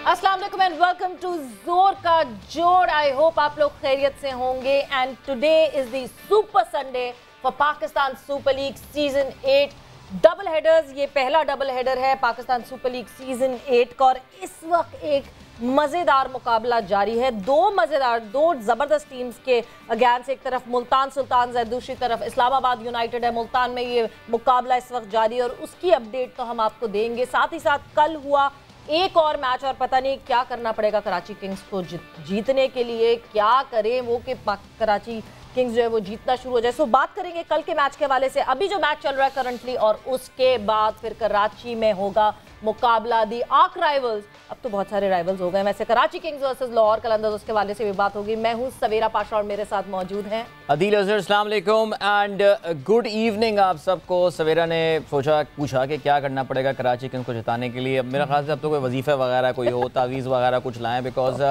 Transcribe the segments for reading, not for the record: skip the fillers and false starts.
अस्सलाम वालेकुम and welcome to जोर का जोड़। आई होप आप लोग खैरियत से होंगे and today is the super Sunday for Pakistan super league season 8 double headers. ये पहला डबल हेडर है पाकिस्तान सुपर लीग सीजन 8 का और इस वक्त एक मज़ेदार मुकाबला जारी है। दो ज़बरदस्त टीम्स के अगेंस्ट, एक तरफ मुल्तान सुल्तान है, दूसरी तरफ इस्लामाबाद यूनाइटेड है। मुल्तान में ये मुकाबला इस वक्त जारी है और उसकी अपडेट तो हम आपको देंगे। साथ ही साथ कल हुआ एक और मैच और पता नहीं क्या करना पड़ेगा कराची किंग्स को जीतने के लिए, क्या करें वो कि कराची किंग्स जो है वो जीतना शुरू हो जाए। सो बात करेंगे कल के मैच के हवाले से, अभी जो मैच चल रहा है करंटली, और उसके बाद फिर कराची में होगा मुकाबला दी आर्क राइवल्स। अब तो बहुत सारे राइवल्स हो गए वैसे, कराची किंग्स वर्सेस लाहौर कलंदर्स, उसके हवाले से भी बात होगी। मैं हूं सवेरा पाशा और मेरे साथ मौजूद हैं अदील अजहर। अस्सलाम वालेकुम एंड गुड इवनिंग आप सबको। सवेरा ने पूछा कि क्या करना पड़ेगा कराची किंग्स को जिताने के लिए। अब मेरा ख्याल से अब तो कोई वजीफे वगैरह कोई हो, तावीज़ वगैरह कुछ लाएं, बिकॉज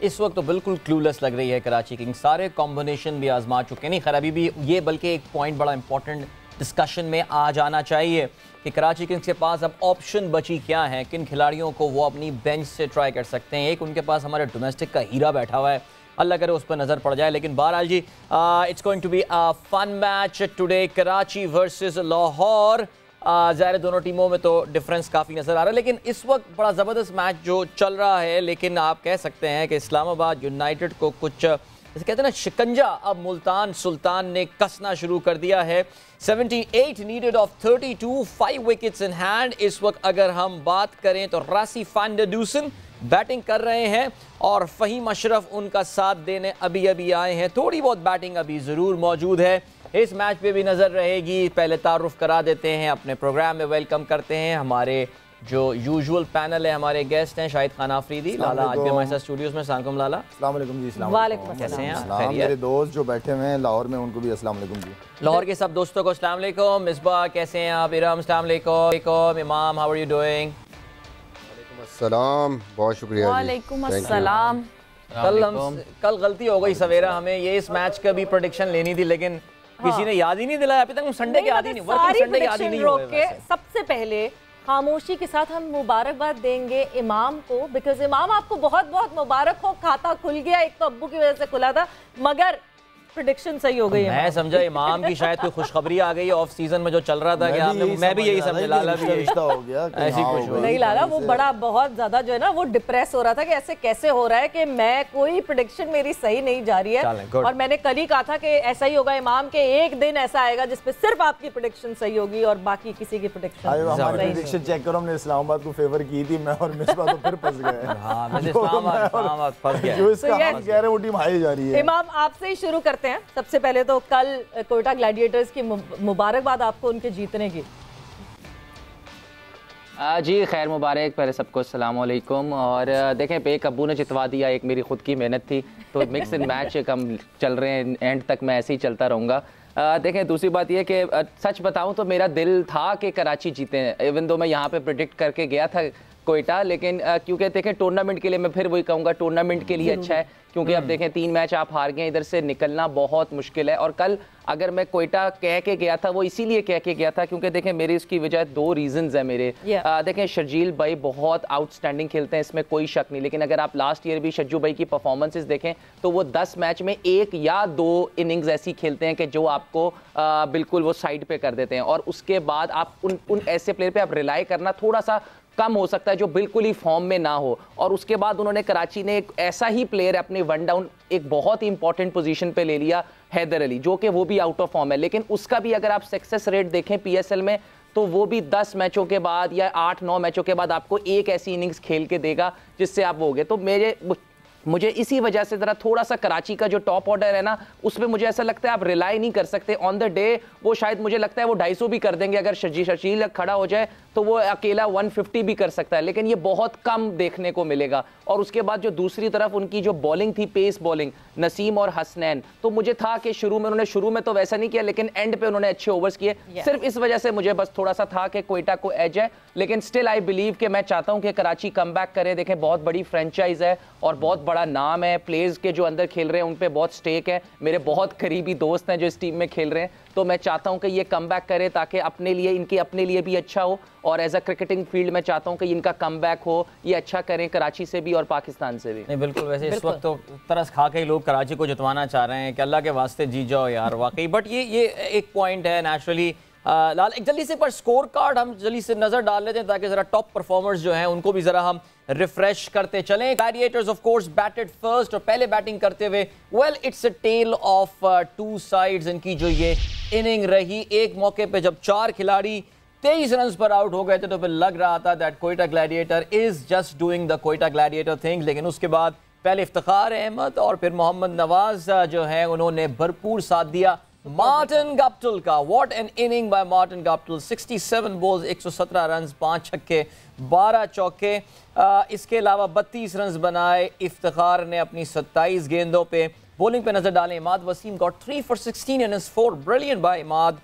इस वक्त तो बिल्कुल क्लूलेस लग रही है कराची किंग्स। सारे कॉम्बिनेशन भी आजमा चुके हैं, नहीं खैर अभी भी ये, बल्कि एक पॉइंट बड़ा इंपॉर्टेंट डिस्कशन में आ जाना चाहिए कि कराची किंग्स के पास अब ऑप्शन बची क्या है, किन खिलाड़ियों को वो अपनी बेंच से ट्राई कर सकते हैं। एक उनके पास हमारे डोमेस्टिक का हीरा बैठा हुआ है, अल्लाह करे उस पर नज़र पड़ जाए। लेकिन बहरहाल जी, it's going to be a fun match today, Karachi versus Lahore. ज़ाहिर दोनों टीमों में तो डिफरेंस काफ़ी नज़र आ रहा है, लेकिन इस वक्त बड़ा ज़बरदस्त मैच जो चल रहा है। लेकिन आप कह सकते हैं कि इस्लामाबाद यूनाइटेड को कुछ जैसे कहते हैं ना शिकंजा अब मुल्तान सुल्तान ने कसना शुरू कर दिया है। 78 needed off 32, 5 wickets in hand. इस वक्त अगर हम बात करें तो रासी फान डे डूसन बैटिंग कर रहे हैं और फ़हीम अशरफ उनका साथ देने अभी अभी आए हैं। थोड़ी बहुत बैटिंग अभी ज़रूर मौजूद है, इस मैच पे भी नज़र रहेगी। पहले तारुफ करा देते हैं, अपने प्रोग्राम में वेलकम करते हैं हमारे जो यूजुअल पैनल है। हमारे गेस्ट हैं शाहिद खान आफरीदी, लाला आज भी हमारे साथ स्टूडियोज में। सलाम लाला। अस्सलाम वालेकुम जी। अस्सलाम वालेकुम, कैसे हैं आप? मेरे दोस्त जो बैठे हुए हैं लाहौर में, उनको भी अस्सलाम वालेकुम जी। लाहौर के सब दोस्तों को अस्सलाम वालेकुम। मिसबा कैसे हैं आप? इरम अस्सलाम वालेकुम। इमाम हाउ आर यू डूइंग? अस्सलाम, बहुत शुक्रिया। वालेकुम अस्सलाम। कल गलती हो गई सवेरा, हमें ये इस मैच का भी प्रेडिक्शन लेनी थी लेकिन किसी ने याद ही नहीं दिलाया। अभी तक संडे के याद ही नहीं, वर्किंग संडे याद ही नहीं हुए। सबसे पहले खामोशी के साथ हम मुबारकबाद देंगे इमाम को, बिकॉज इमाम आपको बहुत बहुत मुबारक हो, खाता खुल गया। एक तो अब्बू की वजह से खुला था मगर प्रेडिक्शन सही हो गई है। मैं समझा इमाम की शायद कोई खुशखबरी आ गई ऑफ सीजन में जो चल रहा था कि आपने, मैं भी यही समझ लाला भी रिश्ता हो गया ऐसी कुछ नहीं लाला, वो बड़ा बहुत ज्यादा जो है ना वो डिप्रेस हो रहा था कि ऐसे कैसे हो रहा है कि मैं कोई प्रेडिक्शन मेरी सही नहीं जा रही है। और मैंने कल ही कहा था कि ऐसा ही होगा इमाम के, एक दिन ऐसा आएगा जिसपे सिर्फ आपकी प्रेडिक्शन सही होगी और बाकी किसी की प्रेडिक्शन चेक करो। हमने इस्लामाबाद को फेवर की थी, मैं और मिसबा तो फिर फंस गए। हां, मैं इस्लामाबाद फंस गया। जो इसका हम कह रहे हैं वो टीम हाई जा रही है। इमाम आपसे ही शुरू करते हैं। सबसे पहले तो कल कोयटा ग्लैडिएटर्स की मुबारकबाद आपको उनके जीतने की। जी खैर मुबारक पहले सबको अस्सलाम वालेकुम। और देखें एक अब्बू ने जितवा दिया, एक मेरी खुद की मेहनत थी, तो मिक्स इन मैच हम चल रहे हैं, एंड तक मैं ऐसे ही चलता रहूँगा। देखें दूसरी बात यह कि सच बताऊं तो मेरा दिल था कि कराची जीते, इवन दो मैं यहाँ पे प्रेडिक्ट करके गया था कोयटा, लेकिन क्योंकि देखें टूर्नामेंट के लिए, मैं फिर वही कहूँगा टूर्नामेंट के लिए अच्छा है, क्योंकि अब देखें 3 मैच आप हार गए, इधर से निकलना बहुत मुश्किल है। और कल अगर मैं कोयटा कह के गया था, वो इसीलिए कह के गया था क्योंकि देखें मेरी उसकी वजह 2 रीजंस है मेरे। देखें शर्जील भाई बहुत आउटस्टैंडिंग खेलते हैं, इसमें कोई शक नहीं, लेकिन अगर आप लास्ट ईयर भी शज्जू भाई की परफॉर्मेंसेस देखें तो वो 10 मैच में 1 या 2 इनिंग्स ऐसी खेलते हैं कि जो आपको बिल्कुल वो साइड पे कर देते हैं। और उसके बाद आप उन ऐसे प्लेयर पे आप रिलाई करना थोड़ा सा कम हो सकता है जो बिल्कुल ही फॉर्म में ना हो। और उसके बाद उन्होंने कराची ने एक ऐसा ही प्लेयर अपने वन डाउन एक बहुत ही इंपॉर्टेंट पोजीशन पे ले लिया, हैदर अली, जो कि वो भी आउट ऑफ फॉर्म है, लेकिन उसका भी अगर आप सक्सेस रेट देखें पीएसएल में तो वो भी 10 मैचों के बाद या 8-9 मैचों के बाद आपको एक ऐसी इनिंग्स खेल के देगा जिससे आप वो हो गए। तो मुझे इसी वजह से ज़रा थोड़ा सा कराची का जो टॉप ऑर्डर है ना, उसमें मुझे ऐसा लगता है आप रिलाई नहीं कर सकते ऑन द डे। वो शायद मुझे लगता है वो 250 भी कर देंगे, अगर शर्जील खड़ा हो जाए तो वो अकेला 150 भी कर सकता है, लेकिन ये बहुत कम देखने को मिलेगा। और उसके बाद जो दूसरी तरफ उनकी जो बॉलिंग थी, पेस बॉलिंग, नसीम और हसनैन, तो मुझे था कि शुरू में तो वैसा नहीं किया, लेकिन एंड पे उन्होंने अच्छे ओवर्स किए। सिर्फ इस वजह से मुझे बस थोड़ा सा था कि कोयटा को एज है, लेकिन स्टिल आई बिलीव कि मैं चाहता हूं कि कराची कम बैक करे। देखें बहुत बड़ी फ्रेंचाइज है और बहुत बड़ा नाम है, प्लेयर्स के जो अंदर खेल रहे हैं उन पे बहुत स्टेक है, मेरे बहुत करीबी दोस्त हैं जो इस टीम में खेल रहे हैं, तो मैं चाहता हूं कि ये कमबैक करे ताकि अपने लिए भी अच्छा हो, और एज अ क्रिकेटिंग फील्ड में चाहता हूं कि इनका कमबैक हो, ये अच्छा करें कराची से भी और पाकिस्तान से भी। नहीं बिल्कुल, वैसे इस वक्त तो तरस खा के लोग कराची को जितवाना चाह रहे हैं कि अल्लाह के वास्ते जीत जाओ यार वाकई, बट ये एक पॉइंट है नेचुरली। लाल एक जल्दी से पर स्कोर कार्ड हम जल्दी से नजर डाल लेते हैं ताकि जरा टॉप परफॉर्मर्स जो हैं उनको भी जरा हम रिफ्रेश करते चलें। Gladiators of course batted first और पहले बैटिंग करते हुए well it's a tale of two sides. इनकी जो ये इनिंग रही, एक मौके पे जब 4 खिलाड़ी 23 रन पर आउट हो गए थे तो फिर लग रहा था that Quetta gladiator is just doing the Quetta gladiator thing, लेकिन उसके बाद पहले इफ्तिखार अहमद और फिर मोहम्मद नवाज जो है उन्होंने भरपूर साथ दिया। मार्टिन गप्टिल का what an inning by Martin Guptill, 67 balls 117 run, 5 छक्के 12 चौके। इसके अलावा 32 रन बनाए। इफ्तिखार ने अपनी 27 गेंदों पे। बॉलिंग पे नजर डालें, Imad Wasim got 3 for 16 in his 4, brilliant by Imad.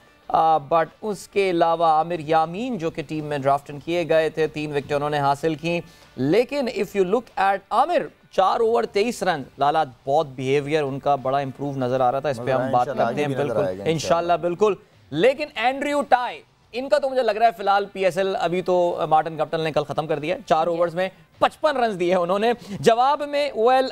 But उसके अलावा आमिर यामीन जो कि टीम में ड्राफ्ट किए गए थे, 3 विकेट उन्होंने हासिल की। लेकिन if you look at Aamir, 4 over 23 run, Lala बहुत बिहेवियर उनका बड़ा इंप्रूव नजर आ रहा था, इस पे हम बात करते हैं बिल्कुल इंशाल्लाह बिल्कुल। लेकिन एंड्रयू टाई, इनका तो मुझे लग रहा है फिलहाल पीएसएल अभी तो मार्टिन गप्टिल ने कल खत्म कर दिया। 4 ओवर्स में 55 रन दिए उन्होंने। जवाब में well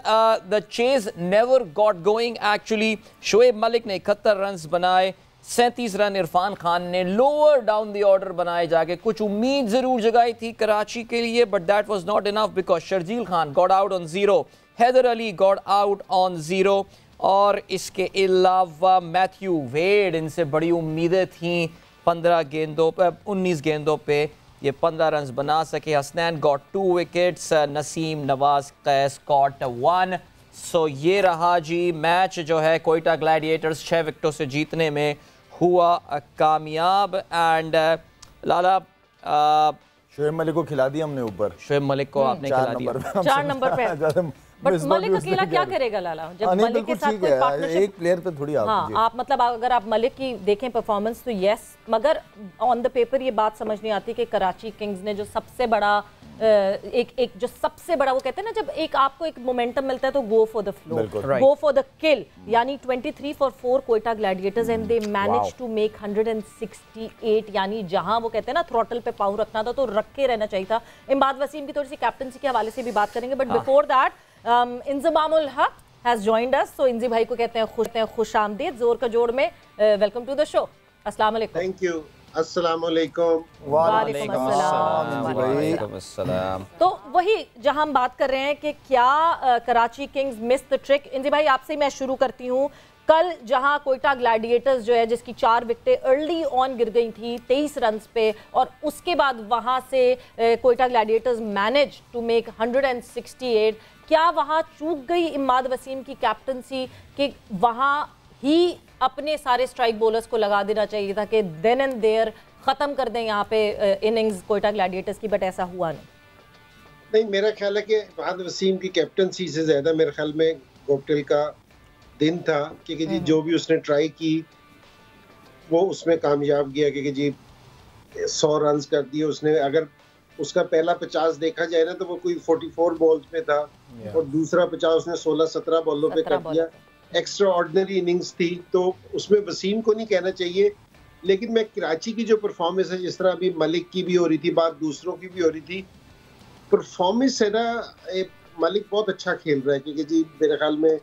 the chase never got going actually. Shoaib Malik ने 71 रन बनाए, 37 रन इरफान खान ने लोअर डाउन द ऑर्डर बनाए जाके कुछ उम्मीद जरूर जगाई थी कराची के लिए, but that was not enough because Sharjeel Khan got out on 0, Haider Ali got out on 0 और इसके अलावा मैथ्यू वेड, इनसे बड़ी उम्मीदें थी। 15 गेंदों पर 19 गेंदों पे ये 15 रन बना सके। हसनैन गॉट 2 विकेट्स, नसीम नवाज कैस गॉट 1। सो ये रहा जी मैच जो है कोयटा ग्लैडिएटर्स 6 विकेटों से जीतने में हुआ कामयाब। एंड लाला शोएब मलिक को खिला दिया हमने ऊपर। शोएब मलिक को आपने खिला दिया 4 नंबर पे। बट मलिक अकेला क्या करेगा लाला, जब मलिक के साथ कोई पार्टनरशिप, एक प्लेयर पे थोड़ी आप मतलब अगर आप मलिक की देखें परफॉर्मेंस तो यस, मगर ऑन द पेपर ये बात समझ नहीं आती कि कराची किंग्स ने जो सबसे बड़ा जो सबसे बड़ा वो कहते हैं ना, जब एक आपको एक मोमेंटम मिलता है तो go for the flow, go for the kill, यानी 23 for 4 Quetta Gladiators and they manage to make 168, यानी जहां वो कहते हैं ना थ्रॉटल पे पाँव रखना था तो रख के रहना चाहिए था। इमाद वसीम की थोड़ी सी कैप्टनसी के हवाले से भी बात करेंगे, बट बिफोर दैट इंजमामुल हक हैज जॉइंड अस। सो इंजी भाई को कहते हैं खुश आमदीद जोर का जोड़ में, वेलकम टू द शो। अस्सलाम वालेकुम। Thank you. अस्सलाम वालेकुम। वालेकुम अस्सलाम। तो वही जहां हम बात कर रहे हैं कि क्या Karachi Kings miss the trick. Inzi भाई आपसे मैं शुरू करती हूँ। कल जहां कोयटा ग्लैडिएटर्स जो है जिसकी 4 विकेटें अर्ली ऑन गिर गई थी 23 रन पे, और उसके बाद वहां से Quetta Gladiators manage to make 168, क्या वहां चूक गई इमाद वसीम की कैप्टनसी कि वहां ही अपने सारे स्ट्राइक बॉलर्स को लगा देना चाहिए था कि देन एंड देयर खत्म कर दें यहाँ पे इनिंग्स कोयटा ग्लैडिएटर्स की, बट ऐसा हुआ नहीं। मेरा ख्याल है कि इमाद वसीम की कैप्टनसी से ज्यादा मेरे ख्याल में गप्टिल का दिन था, क्योंकि जी जो भी उसने ट्राई की वो उसमें कामयाब गया, क्योंकि जी 100 रन कर दिए उसने। अगर उसका पहला 50 देखा जाए ना तो वो कोई 44 बॉल्स में था, और दूसरा 50 उसने 16-17 बॉलों पे कर दिया। एक्स्ट्रा ऑर्डिनरी इनिंग्स थी, तो उसमें वसीम को नहीं कहना चाहिए। लेकिन मैं कराची की जो परफॉर्मेंस है, जिस तरह अभी मलिक की भी हो रही थी बात, दूसरों की भी हो रही थी, परफॉर्मेंस है ना, मलिक बहुत अच्छा खेल रहा है, क्योंकि जी मेरे ख्याल में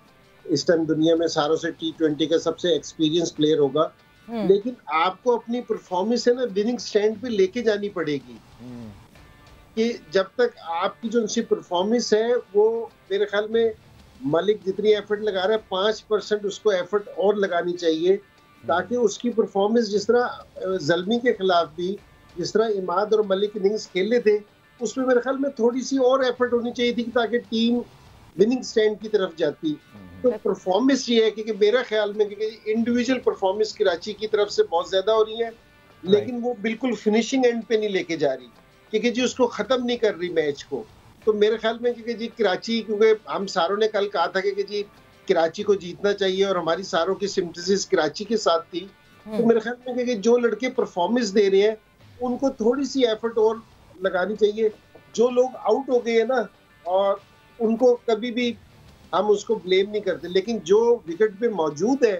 इस टाइम दुनिया में सारों से T20 का सबसे एक्सपीरियंस प्लेयर होगा। लेकिन आपको अपनी परफॉर्मेंस है ना विनिंग स्टैंड पे लेके जानी पड़ेगी, कि जब तक आपकी जो उनकी परफॉर्मेंस है वो, मेरे ख्याल में मलिक जितनी एफर्ट लगा रहा है 5% उसको एफर्ट और लगानी चाहिए, ताकि उसकी परफॉर्मेंस जिस तरह जल्मी के खिलाफ भी, जिस तरह इमाद और मलिक इनिंग्स खेले थे, उसमें मेरे ख्याल में थोड़ी सी और एफर्ट होनी चाहिए थी, ताकि टीम विनिंग स्टैंड की तरफ जाती। तो परफॉर्मेंस ये है कि मेरा ख्याल में इंडिविजुअल परफॉर्मेंस कराची की तरफ से बहुत ज्यादा हो रही है, लेकिन वो बिल्कुल फिनिशिंग एंड पे नहीं लेके जा रही, क्योंकि जी उसको खत्म नहीं कर रही मैच को। तो मेरे ख्याल में क्योंकि जी कराची, क्योंकि हम सारों ने कल कहा था कि जी कराची को जीतना चाहिए और हमारी सारों की सिम्पथीज कराची के साथ थी, तो मेरे ख्याल में कि जो लड़के परफॉर्मेंस दे रहे हैं उनको थोड़ी सी एफर्ट और लगानी चाहिए। जो लोग आउट हो गए हैं ना, और उनको कभी भी हम उसको ब्लेम नहीं करते, लेकिन जो विकेट पे मौजूद है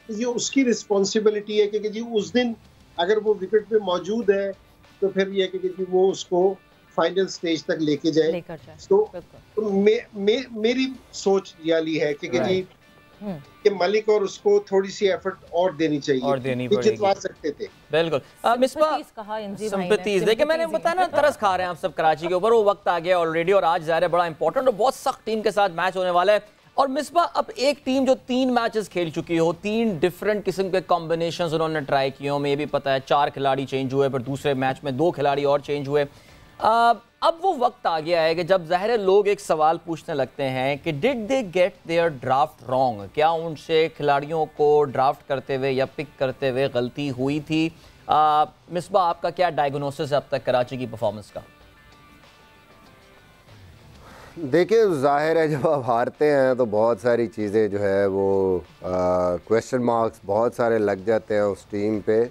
तो ये उसकी रिस्पॉन्सिबिलिटी है कि जी उस दिन अगर वो विकेट पे मौजूद है तो फिर ये कि जी वो उसको फाइनल स्टेज तक लेके जाए। तो मेरी सोच यही है कि जी कि मलिक और उसको थोड़ी सी एफर्ट और देनी चाहिए और जितवा सकते थे। बिल्कुल सिंपैथीज देखिए, मैंने बताया ना तरस खा रहे हैं आप सब कराची के ऊपर, वो वक्त आ गया ऑलरेडी और आज ज़ाहिर है बड़ा इंपॉर्टेंट और बहुत सख्त टीम के साथ मैच होने वाला है। और मिसबा, अब एक टीम जो 3 मैचेस खेल चुकी हो, 3 डिफरेंट किस्म के कॉम्बिनेशंस उन्होंने ट्राई किए हो, हमें ये भी पता है 4 खिलाड़ी चेंज हुए, फिर दूसरे मैच में 2 खिलाड़ी और चेंज हुए। अब वो वक्त आ गया है कि जब ज़ाहिर है लोग एक सवाल पूछने लगते हैं कि did they get their draft wrong, क्या उनसे खिलाड़ियों को ड्राफ्ट करते हुए या पिक करते हुए गलती हुई थी? मिसबा, आपका क्या डायग्नोसिस है अब तक कराची की परफॉर्मेंस का? देखिए, जाहिर है जब आप हारते हैं तो बहुत सारी चीज़ें जो है वो क्वेश्चन मार्क्स बहुत सारे लग जाते हैं उस टीम पे।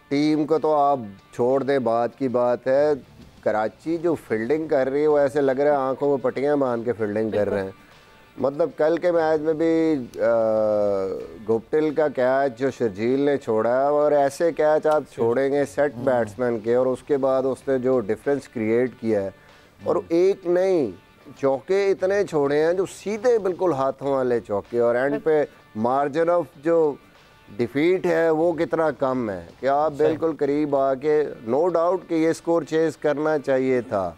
टीम को तो आप छोड़ दें, बात की बात है, कराची जो फील्डिंग कर रही है वो ऐसे लग रहा है आंखों में पट्टियां बांध के फील्डिंग कर रहे हैं। मतलब कल के मैच में भी गुप्टिल का कैच जो शर्जील ने छोड़ा है, और ऐसे कैच आप छोड़ेंगे सेट बैट्समैन के, और उसके बाद उसने जो डिफरेंस क्रिएट किया है, और एक नहीं चौके इतने छोड़े हैं जो सीधे बिल्कुल हाथों वाले चौके, और एंड पे मार्जिन ऑफ जो डिफीट है वो कितना कम है कि आप बिल्कुल करीब आके, नो डाउट कि ये स्कोर चेज करना चाहिए था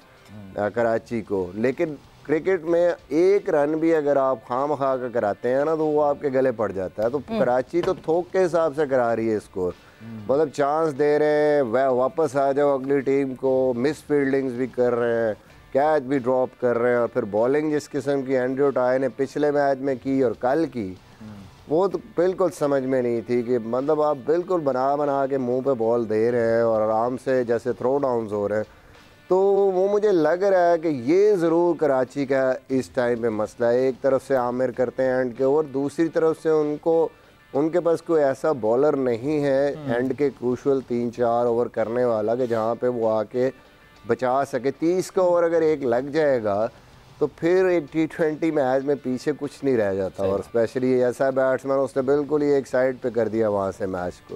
कराची को, लेकिन क्रिकेट में एक रन भी अगर आप खाम खा कर कराते हैं ना तो वो आपके गले पड़ जाता है। तो कराची तो थोक के हिसाब से करा रही है स्कोर, मतलब चांस दे रहे हैं, वह वापस आ जाओ अगली टीम को, मिस फील्डिंग्स भी कर रहे हैं, कैच भी ड्रॉप कर रहे हैं, और फिर बॉलिंग जिस किस्म की एंड्रयू टाई ने पिछले मैच में की और कल की, वो तो बिल्कुल समझ में नहीं थी कि मतलब आप बिल्कुल बना के मुंह पे बॉल दे रहे हैं और आराम से जैसे थ्रो डाउन्स हो रहे हैं। तो वो मुझे लग रहा है कि ये ज़रूर कराची का इस टाइम पे मसला है। एक तरफ से आमिर करते हैं एंड के ओवर, दूसरी तरफ से उनके पास कोई ऐसा बॉलर नहीं है एंड के क्रूशल 3-4 ओवर करने वाला कि जहाँ पे वो आके बचा सके। 30 का ओवर अगर एक लग जाएगा तो फिर एक T20 मैच में पीछे कुछ नहीं रह जाता, और स्पेशली ऐसा बैट्समैन उसने बिल्कुल ही एक साइड पे कर दिया वहाँ से मैच को।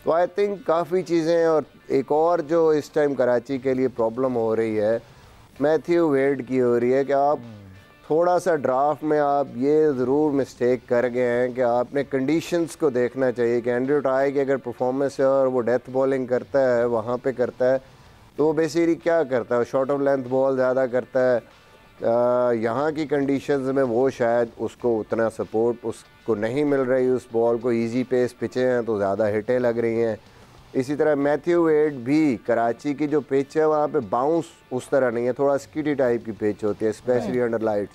तो आई थिंक काफ़ी चीज़ें, और एक और जो इस टाइम कराची के लिए प्रॉब्लम हो रही है मैथ्यू वेड की हो रही है कि आप थोड़ा सा ड्राफ्ट में आप ये ज़रूर मिस्टेक कर गए हैं कि आपने कंडीशंस को देखना चाहिए कि एंड्रयू टाई की अगर परफॉर्मेंस है और वो डेथ बॉलिंग करता है वहाँ पे करता है तो वो बेसिकली क्या करता है, शॉर्ट ऑफ लेंथ बॉल ज़्यादा करता है। यहाँ की कंडीशंस में वो शायद उसको उतना सपोर्ट उसको नहीं मिल रही, उस बॉल को इजी पेस पिचे हैं तो ज़्यादा हिटें लग रही हैं। इसी तरह मैथ्यू वेड भी, कराची की जो पिच है वहाँ पे बाउंस उस तरह नहीं है, थोड़ा स्किटी टाइप की पिच होती है स्पेशली अंडर लाइट्स,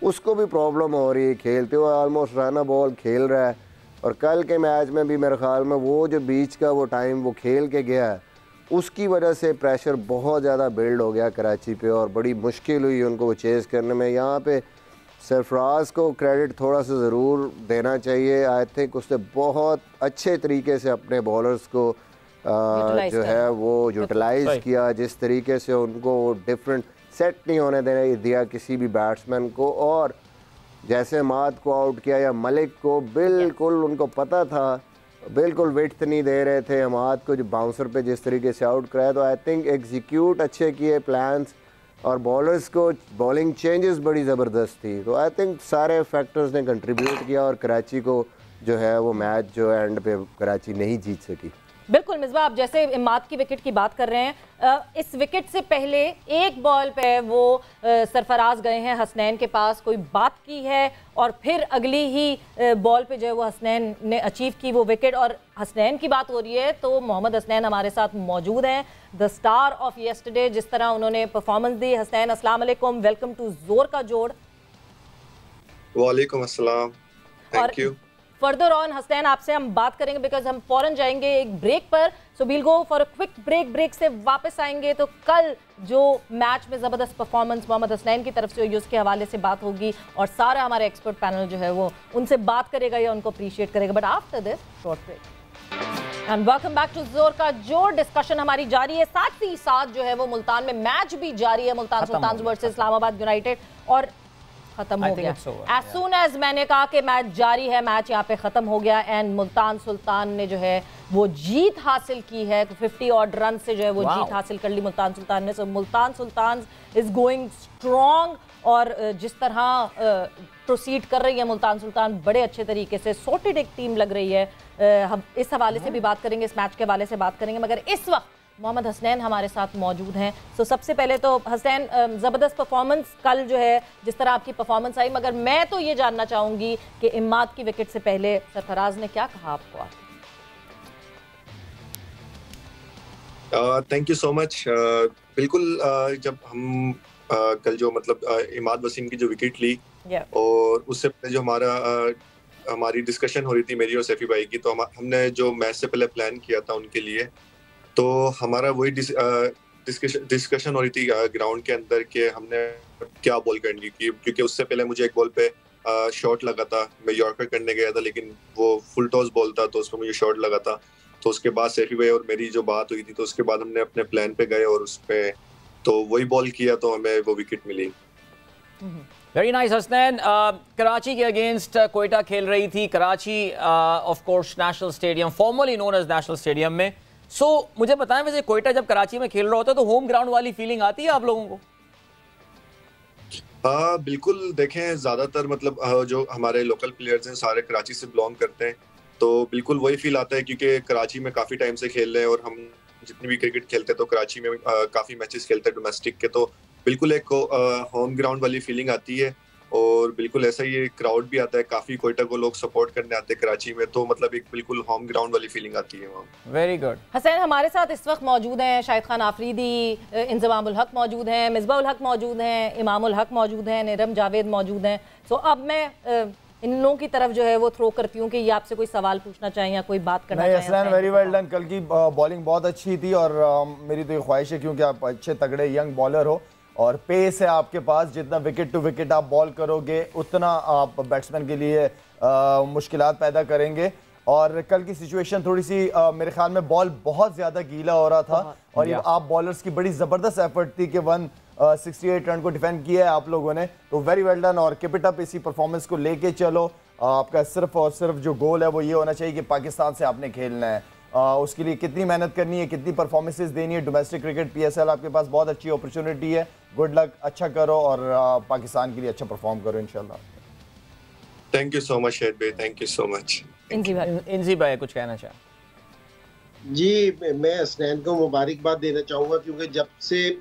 उसको भी प्रॉब्लम हो रही है खेलते हुए, ऑलमोस्ट रन बॉल खेल रहा है। और कल के मैच में भी मेरे ख्याल में वो जो बीच का वो टाइम वो खेल के गया है उसकी वजह से प्रेशर बहुत ज़्यादा बिल्ड हो गया कराची पे और बड़ी मुश्किल हुई उनको वो चेज़ करने में। यहाँ पे सरफराज को क्रेडिट थोड़ा सा ज़रूर देना चाहिए। आई थिंक उसने बहुत अच्छे तरीके से अपने बॉलर्स को जो है वो यूटिलाइज़ किया, जिस तरीके से उनको डिफरेंट सेट नहीं होने देने दिया किसी भी बैट्समैन को, और जैसे माद को आउट किया या मलिक को, बिल्कुल उनको पता था, बिल्कुल विड्थ नहीं दे रहे थे हमाद को जो बाउंसर पे जिस तरीके से आउट कराया। तो आई थिंक एग्जीक्यूट अच्छे किए प्लान्स, और बॉलर्स को बॉलिंग चेंजेस बड़ी ज़बरदस्त थी। तो आई थिंक सारे फैक्टर्स ने कंट्रीब्यूट किया और कराची को जो है वो मैच जो एंड पे कराची नहीं जीत सकी। बिल्कुल मिसबा, आप जैसे इमाद की विकेट की बात कर रहे हैं, इस विकेट से पहले एक बॉल पे वो सरफराज गए हैं हसनैन के पास, कोई बात की है और फिर अगली ही बॉल पे जो है वो हसनैन ने अचीव की वो विकेट। और हसनैन की बात हो रही है तो मोहम्मद हसनैन हमारे साथ मौजूद हैं, द स्टार ऑफ यस्टरडे, जिस तरह उन्होंने परफॉर्मेंस दी। हसनैन, अस्सलाम वालेकुम, वेलकम टू जोर का जोड़। वालेकुम अस्सलाम, thank you. Further on Hasnain आपसे हम बात करेंगे बिकॉज हम फौरन जाएंगे एक ब्रेक पर, so we'll go for a quick break. Break से वापस आएंगे तो कल जो मैच में ज़बरदस्त परफॉर्मेंस मोहम्मद हसनैन की तरफ से हुई उसके हवाले से बात होगी और सारा हमारे एक्सपर्ट पैनल जो है वो उनसे बात करेगा या उनको अप्रिशिएट करेगा। But after this short break and welcome back to जोर का जोर। डिस्कशन हमारी जारी है, साथ ही साथ जो है वो मुल्तान में मैच भी जारी है, मुल्तान सुल्तान वर्सेस इस्लामाबाद यूनाइटेड। और खत्म हो गया। over, एज सून एज मैंने कहा कि मैच जारी है, मैच यहाँ पे खत्म हो गया एंड मुल्तान सुल्तान ने जो है वो जीत हासिल की है, 50 ऑड रन से जो है वो जीत हासिल कर ली मुल्तान सुल्तान ने। सो Multan Sultan is going strong और जिस तरह प्रोसीड कर रही है मुल्तान सुल्तान बड़े अच्छे तरीके से, सॉर्टेड एक टीम लग रही है। हम इस हवाले से भी बात करेंगे, इस मैच के हवाले से बात करेंगे, मगर इस वक्त मोहम्मद हसनैन हमारे साथ मौजूद हैं। सो सबसे पहले तो हसनैन, ज़बरदस्त परफॉर्मेंस कल जो है जिस तरह आपकी परफॉर्मेंस आई, मगर मैं तो ये जानना चाहूँगी कि इमाद की विकेट से पहले सरफराज ने क्या कहा आपको? Thank you so much. बिल्कुल जब हम कल जो मतलब इमाद वसीम की जो विकेट ली और उससे पहले जो हमारी डिस्कशन हो रही थी मेरी और सैफी भाई की, तो हमने जो मैच से पहले प्लान किया था उनके लिए, तो हमारा वही डिस्कशन हो रही थी ग्राउंड के अंदर कि हमने क्या बॉल करनी थी, क्योंकि उससे पहले मुझे एक बॉल पे शॉट लगा था, मैं यॉर्कर करने गया था लेकिन वो फुल टॉस बॉल था तो उस पर मुझे शॉट लगा था। तो उसके बाद सैफी भाई और मेरी जो बात हुई थी तो उसके बाद हमने अपने प्लान पे गए और उस पे तो वही बॉल किया तो हमें वो विकेट मिली। Very nice Hasnain. कराची के अगेंस्ट कोयटा खेल रही थी, Karachi of course national stadium, formally known as national stadium में। सो मुझे बताएं, वैसे कोयटा जब कराची में खेल रहा होता है तो होम ग्राउंड वाली फीलिंग आती है आप लोगों को? बिल्कुल। देखें ज़्यादातर मतलब जो हमारे लोकल प्लेयर्स हैं सारे कराची से बिलोंग करते हैं, तो बिल्कुल वही फील आता है क्योंकि कराची में काफ़ी टाइम से खेल रहे हैं और हम जितनी भी क्रिकेट खेलते हैं तो कराची में काफ़ी मैचेस खेलते हैं डोमेस्टिक के, तो बिल्कुल एक होम ग्राउंड वाली फीलिंग आती है और बिल्कुल ऐसा ही क्राउड भी आता है, काफ़ी कोयटा को लोग सपोर्ट करने आते हैं कराची में, तो मतलब एक बिल्कुल होम ग्राउंड वाली फीलिंग आती है वहाँ। Very good. हसनैन हमारे साथ इस वक्त मौजूद हैं शाहिद खान आफरीदी, इंजमाम उल हक मौजूद हैं, मिसबा उल हक मौजूद हैं, इमाम उल हक मौजूद हैं, नीरम जावेद मौजूद हैं। सो अब मैं इन लोगों की तरफ जो है वो थ्रो करती हूँ कि ये आपसे कोई सवाल पूछना चाहें या कोई बात करना चाहें। Hasnain very well done. कल की बॉलिंग बहुत अच्छी थी और मेरी तो ये ख्वाहिश है क्योंकि आप अच्छे तगड़े यंग बॉलर हो और पेस है आपके पास, जितना विकेट टू विकेट आप बॉल करोगे उतना आप बैट्समैन के लिए मुश्किलात पैदा करेंगे। और कल की सिचुएशन थोड़ी सी मेरे ख्याल में बॉल बहुत ज़्यादा गीला हो रहा था और ये आप बॉलर्स की बड़ी ज़बरदस्त एफर्ट थी कि 168 रन को डिफेंड किया है आप लोगों ने, तो वेरी वेल डन। और कीप इट अप, इसी परफॉर्मेंस को लेके चलो। आपका सिर्फ और सिर्फ जो गोल है वो ये होना चाहिए कि पाकिस्तान से आपने खेलना है। उसके लिए कितनी मेहनत करनी है, कितनी परफॉर्मेंसेस देनी है, डोमेस्टिक क्रिकेट PSL आपके पास बहुत अच्छी अपॉर्चुनिटी है। गुड लक, अच्छा करो और पाकिस्तान के लिए अच्छा परफॉर्म करो इंशाल्लाह। थैंक यू सो मच शहीद भाई, थैंक यू सो मच। इंजी भाई कुछ कहना चाहें? जी, मैं हसनैन को मुबारकबाद देना चाहूँगा क्योंकि जब से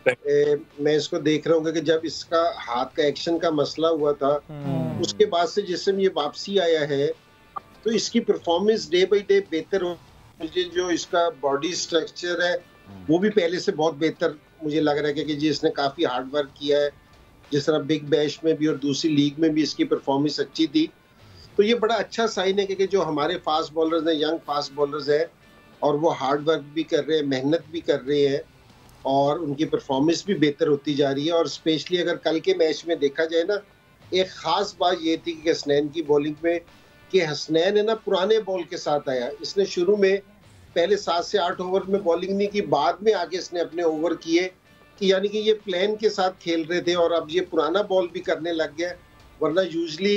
मैं इसको देख रहा हूँ कि जब इसका हाथ का एक्शन का मसला हुआ था उसके बाद से जिस समय ये वापसी आया है तो इसकी परफॉर्मेंस डे बाई डे बेहतर हो। मुझे जो इसका बॉडी स्ट्रक्चर है वो भी पहले से बहुत बेहतर मुझे लग रहा है कि जी इसने काफ़ी हार्ड वर्क किया है। जिस तरह बिग बैश में भी और दूसरी लीग में भी इसकी परफॉर्मेंस अच्छी थी, तो ये बड़ा अच्छा साइन है कि जो हमारे फास्ट बॉलर्स हैं, यंग फास्ट बॉलर्स हैं और वो हार्ड वर्क भी कर रहे हैं, मेहनत भी कर रहे हैं और उनकी परफॉर्मेंस भी बेहतर होती जा रही है। और स्पेशली अगर कल के मैच में देखा जाए ना, एक ख़ास बात ये थी कि हसनैन की बॉलिंग में कि हसनैन है ना पुराने बॉल के साथ आया। इसने शुरू में पहले 7 से 8 ओवर में बॉलिंग नहीं की, बाद में आगे इसने अपने ओवर किए कि यानी कि ये प्लान के साथ खेल रहे थे और अब ये पुराना बॉल भी करने लग गया। वरना यूजली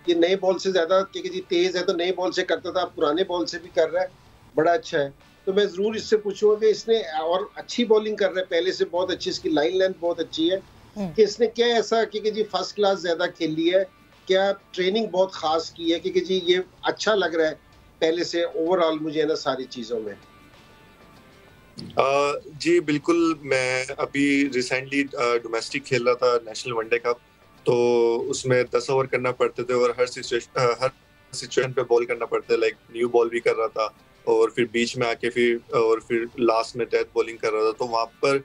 ये नए बॉल से ज़्यादा क्योंकि जी तेज़ है तो नए बॉल से करता था, पुराने बॉल से भी कर रहा है, बड़ा अच्छा है। तो मैं ज़रूर इससे पूछूंगा कि इसने और अच्छी बॉलिंग कर रहा है, पहले से बहुत अच्छी, इसकी लाइन लेंथ बहुत अच्छी है कि इसने क्या ऐसा कि जी फर्स्ट क्लास ज़्यादा खेली है, क्या ट्रेनिंग बहुत ख़ास की है कि जी ये अच्छा लग रहा है पहले से ओवरऑल मुझे ना सारी चीज़ों में। जी बिल्कुल। मैं अभी रिसेंटली डोमेस्टिक खेल रहा था नेशनल वनडे कप, तो उसमें 10 ओवर करना पड़ते थे और हर सिचुएशन पे बॉल करना पड़ता है। लाइक न्यू बॉल भी कर रहा था और फिर बीच में आके फिर लास्ट में डेथ बॉलिंग कर रहा था, तो वहाँ पर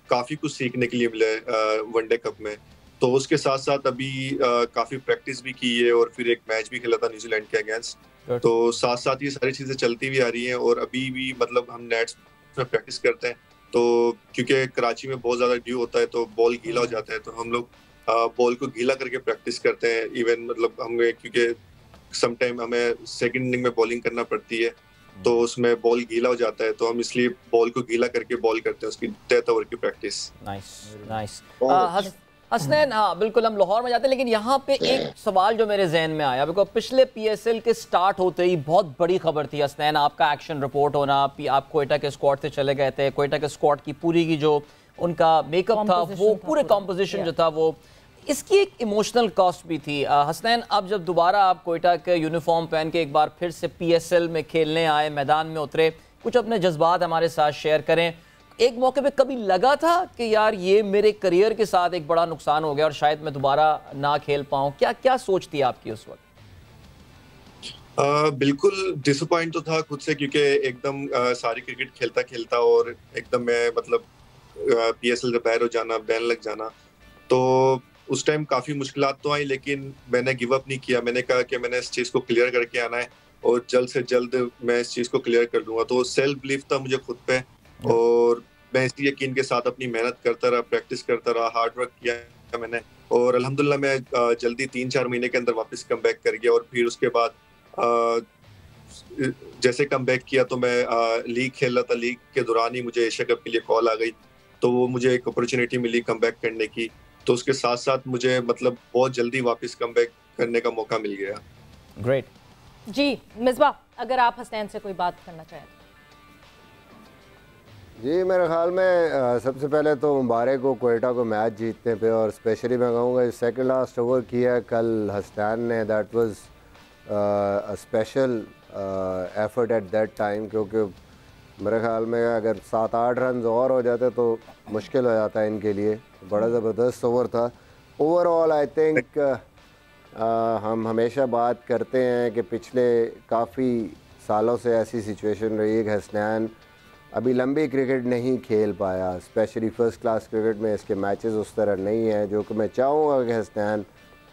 काफ़ी कुछ सीखने के लिए मिला वनडे कप में। तो उसके साथ साथ अभी काफ़ी प्रैक्टिस भी की है और फिर एक मैच भी खेला था न्यूजीलैंड के अगेंस्ट, तो साथ साथ ये सारी चीज़ें चलती भी आ रही हैं। और अभी भी मतलब हम नेट्स में प्रैक्टिस करते हैं, तो क्योंकि कराची में बहुत ज़्यादा ड्यू होता है तो बॉल गीला हो जाता है, तो हम लोग बॉल को गीला करके प्रैक्टिस करते हैं। इवन मतलब हमें क्योंकि सम टाइम हमें सेकंड इनिंग में बॉलिंग करना पड़ती है तो उसमें बॉल गीला हो जाता है, तो हम इसलिए बॉल को गीला करके बॉल करते हैं, उसकी 10 ओवर की प्रैक्टिस। Nice nice. हसनैन, हाँ बिल्कुल हम लाहौर में जाते हैं, लेकिन यहाँ पे एक सवाल जो मेरे जहन में आया, बिकॉज पिछले पीएसएल के स्टार्ट होते ही बहुत बड़ी खबर थी हसनैन, आपका एक्शन रिपोर्ट होना, आप कोयटा के स्क्वाड से चले गए थे, कोयटा के स्क्वाड की पूरी की जो उनका मेकअप था, वो पूरे कॉम्पोजिशन जो था वो, इसकी एक इमोशनल कॉस्ट भी थी। हसनैन, अब जब दोबारा आप कोयटा के यूनिफॉर्म पहन के एक बार फिर से पीएसएल में खेलने आए, मैदान में उतरे, कुछ अपने जज्बात हमारे साथ शेयर करें। एक मौके पे कभी लगा था कि यार ये मेरे करियर के साथ एक बड़ा नुकसान हो गया और शायद मैं दोबारा ना खेल पाऊं? क्या क्या सोच थी आपकी उस वक्त? बिल्कुल डिसअपॉइंट तो था खुद से, क्योंकि एकदम सारी क्रिकेट खेलता खेलता और एकदम मैं मतलब पीएसएल से बाहर हो जाना, बैन लग जाना, तो उस टाइम काफी मुश्किलात तो आई, लेकिन मैंने गिव अप नहीं किया। मैंने कहा कि मैंने इस चीज को क्लियर करके आना है और जल्द से जल्द मैं इस चीज को क्लियर कर दूंगा। तो सेल्फ बिलीफ था मुझे खुद पे, और मैं इसी यकीन के साथ अपनी मेहनत करता रहा, प्रैक्टिस करता रहा, हार्ड वर्क किया मैंने, और अल्हम्दुलिल्लाह मैं जल्दी 3-4 महीने के अंदर वापस कम बैक कर गया। और फिर उसके बाद जैसे कम बैक किया तो मैं लीग खेल रहा था, लीग के दौरान ही मुझे एशिया कप के लिए कॉल आ गई, तो वो मुझे एक अपॉर्चुनिटी मिली कम बैक करने की, तो उसके साथ साथ मुझे मतलब बहुत जल्दी वापस कम बैक करने का मौका मिल गया। ग्रेट जी मिसबा, अगर आप हसनैन से कोई बात करना चाहें। जी मेरे ख्याल में सबसे पहले तो मुबारक हो कोयटा को मैच जीतने पे, और स्पेशली मैं कहूँगा सेकंड लास्ट ओवर किया कल हसनैन ने, that was a special effort at that time, क्योंकि मेरे ख्याल में अगर 7-8 रन और हो जाते तो मुश्किल हो जाता है इनके लिए। बड़ा ज़बरदस्त ओवर था। ओवरऑल आई थिंक हम हमेशा बात करते हैं कि पिछले काफ़ी सालों से ऐसी सिचुएशन रही है कि हसनैन अभी लंबी क्रिकेट नहीं खेल पाया, स्पेशली फ़र्स्ट क्लास क्रिकेट में इसके मैचेस उस तरह नहीं हैं, जो कि मैं चाहूँगा कि हसनैन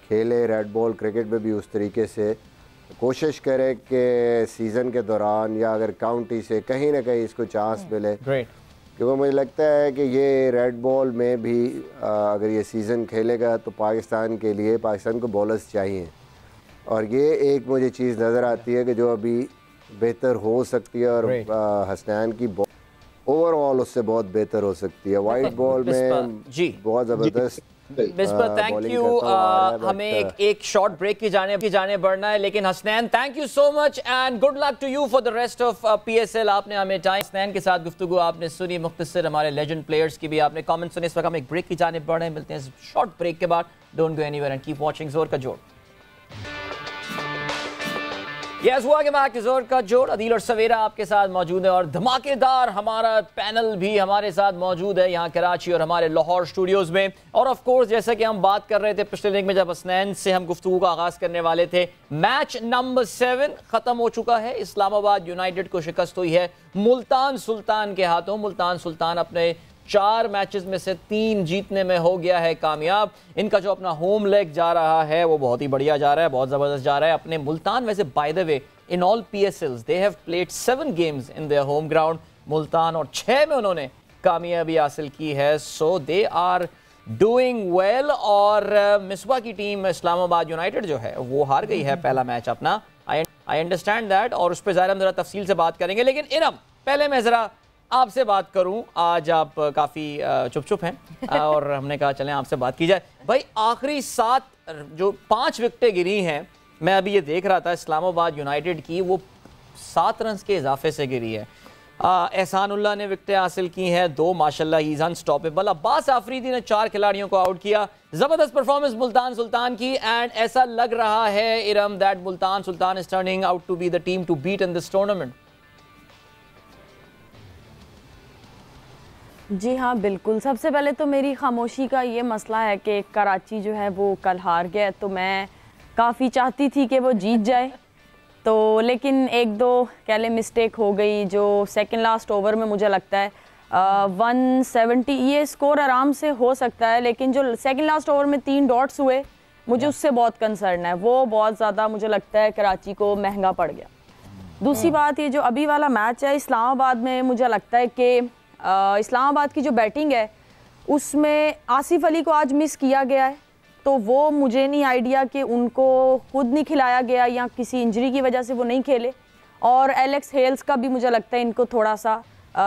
खेले रेड बॉल क्रिकेट में भी उस तरीके से कोशिश करे कि सीज़न के दौरान या अगर काउंटी से कहीं ना कहीं इसको चांस मिले, क्योंकि मुझे लगता है कि ये रेड बॉल में भी अगर ये सीज़न खेलेगा तो पाकिस्तान के लिए, पाकिस्तान को बॉलर्स चाहिए, और ये एक मुझे चीज़ नज़र आती है कि जो अभी बेहतर हो सकती है, और हसनैन की ओवरऑल उससे बहुत बेहतर हो सकती है। वाइट बॉल में जी बहुत ज़बरदस्त। Misbah thank you. हमें एक शॉर्ट ब्रेक की जाने बढ़ना है, लेकिन Hasnain thank you so much and good luck to you for the rest of PSL. आपने हमें टाइम, हसनैन के साथ गुफ्तगू आपने सुनी, मुख्तसर हमारे लेजेंड प्लेयर्स की भी आपने कमेंट सुने। इस वक्त हम एक ब्रेक की जाने बढ़ रहे हैं, मिलते हैं शॉर्ट ब्रेक के बाद। Don't go anywhere and keep watching जोर का जोड़। यस, हुआ के बाद जोर का जोड़, अदील और सवेरा आपके साथ मौजूद है, और धमाकेदार हमारा पैनल भी हमारे साथ मौजूद है यहाँ कराची और हमारे लाहौर स्टूडियोज में। और ऑफ कोर्स जैसा कि हम बात कर रहे थे पिछले लिंक में जब हसनैन से हम गुफ्तगू का आगाज करने वाले थे, मैच नंबर 7 खत्म हो चुका है। इस्लामाबाद यूनाइटेड को शिकस्त हुई है मुल्तान सुल्तान के हाथों। मुल्तान सुल्तान अपने 4 मैचेस में से 3 जीतने में हो गया है कामयाब। इनका जो अपना होम लेग जा रहा है वो बहुत ही बढ़िया जा रहा है, बहुत ज़बरदस्त जा रहा है। अपने मुल्तान वैसे by the way in all PSLs they have played 7 games in their home ground Multan, और 6 में उन्होंने कामयाबी हासिल की है। So they are doing well. और मिसबा की टीम इस्लामाबाद यूनाइटेड जो है वो हार गई है पहला मैच अपना। आई अंडरस्टैंड दैट, और उस पर ज़रा हम ज़रा तफसील से बात करेंगे। लेकिन इरम, पहले मैं ज़रा आपसे बात करूं। आज आप काफ़ी चुप हैं और हमने कहा चलें आपसे बात की जाए। भाई आखिरी 5 विकेटें गिरी हैं, मैं अभी ये देख रहा था इस्लामाबाद यूनाइटेड की, वो 7 रन के इजाफे से गिरी है। एहसानुल्लाह ने विकेटें हासिल की हैं 2, माशाल्लाह he is unstoppable. Abbas Afridi ने 4 खिलाड़ियों को आउट किया। ज़बरदस्त परफॉर्मेंस मुल्तान सुल्तान की, एंड ऐसा लग रहा है Iram that Multan Sultan is turning out to be the team to beat in this tournament. जी हाँ बिल्कुल। सबसे पहले तो मेरी खामोशी का ये मसला है कि कराची जो है वो कल हार गया, तो मैं काफ़ी चाहती थी कि वो जीत जाए, तो लेकिन 1-2 कह लें मिस्टेक हो गई। जो सेकंड लास्ट ओवर में मुझे लगता है 170 ये स्कोर आराम से हो सकता है, लेकिन जो सेकंड लास्ट ओवर में 3 डॉट्स हुए, मुझे उससे बहुत कंसर्न है। वो बहुत ज़्यादा मुझे लगता है कराची को महंगा पड़ गया। दूसरी बात, ये जो अभी वाला मैच है इस्लामाबाद में, मुझे लगता है कि इस्लामाबाद की जो बैटिंग है उसमें आसिफ अली को आज मिस किया गया है, तो वो मुझे नहीं आइडिया कि उनको खुद नहीं खिलाया गया या किसी इंजरी की वजह से वो नहीं खेले। और एलेक्स हेल्स का भी मुझे लगता है इनको थोड़ा सा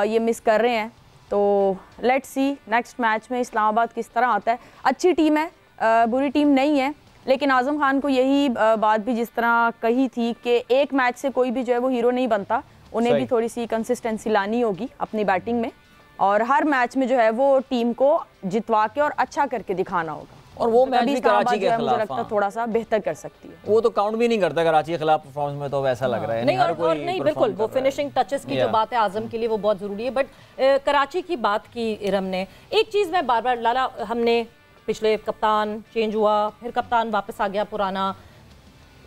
ये मिस कर रहे हैं। तो लेट्स सी नेक्स्ट मैच में इस्लामाबाद किस तरह आता है। अच्छी टीम है, बुरी टीम नहीं है, लेकिन आज़म खान को यही बात भी जिस तरह कही थी कि एक मैच से कोई भी जो है वो हीरो नहीं बनता, उन्हें भी थोड़ी सी कंसिस्टेंसी लानी होगी अपनी बैटिंग में, और हर मैच में जो है वो टीम को जितवा के और अच्छा करके दिखाना होगा। और वो मैच भी कराची के मुझे लगता है थोड़ा सा बेहतर कर सकती है। वो तो काउंट भी नहीं करता कराची के खिलाफ परफॉर्मेंस में, तो वैसा लग रहा है नहीं, और नहीं बिल्कुल वो फिनिशिंग टचेस की जो बात है आजम के लिए वो बहुत जरूरी है। बट कराची की बात की इरम ने, एक चीज मैं बार बार लाला, हमने पिछले कप्तान चेंज हुआ, फिर कप्तान वापस आ गया पुराना,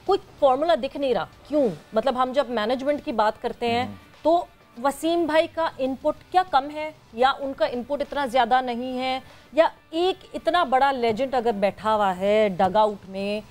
कोई फॉर्मूला दिख नहीं रहा, क्यों? मतलब हम जब मैनेजमेंट की बात करते हैं तो वसीम भाई का इनपुट क्या कम है, या उनका इनपुट इतना ज़्यादा नहीं है, या एक इतना बड़ा लेजेंड अगर बैठा हुआ है डग आउट में,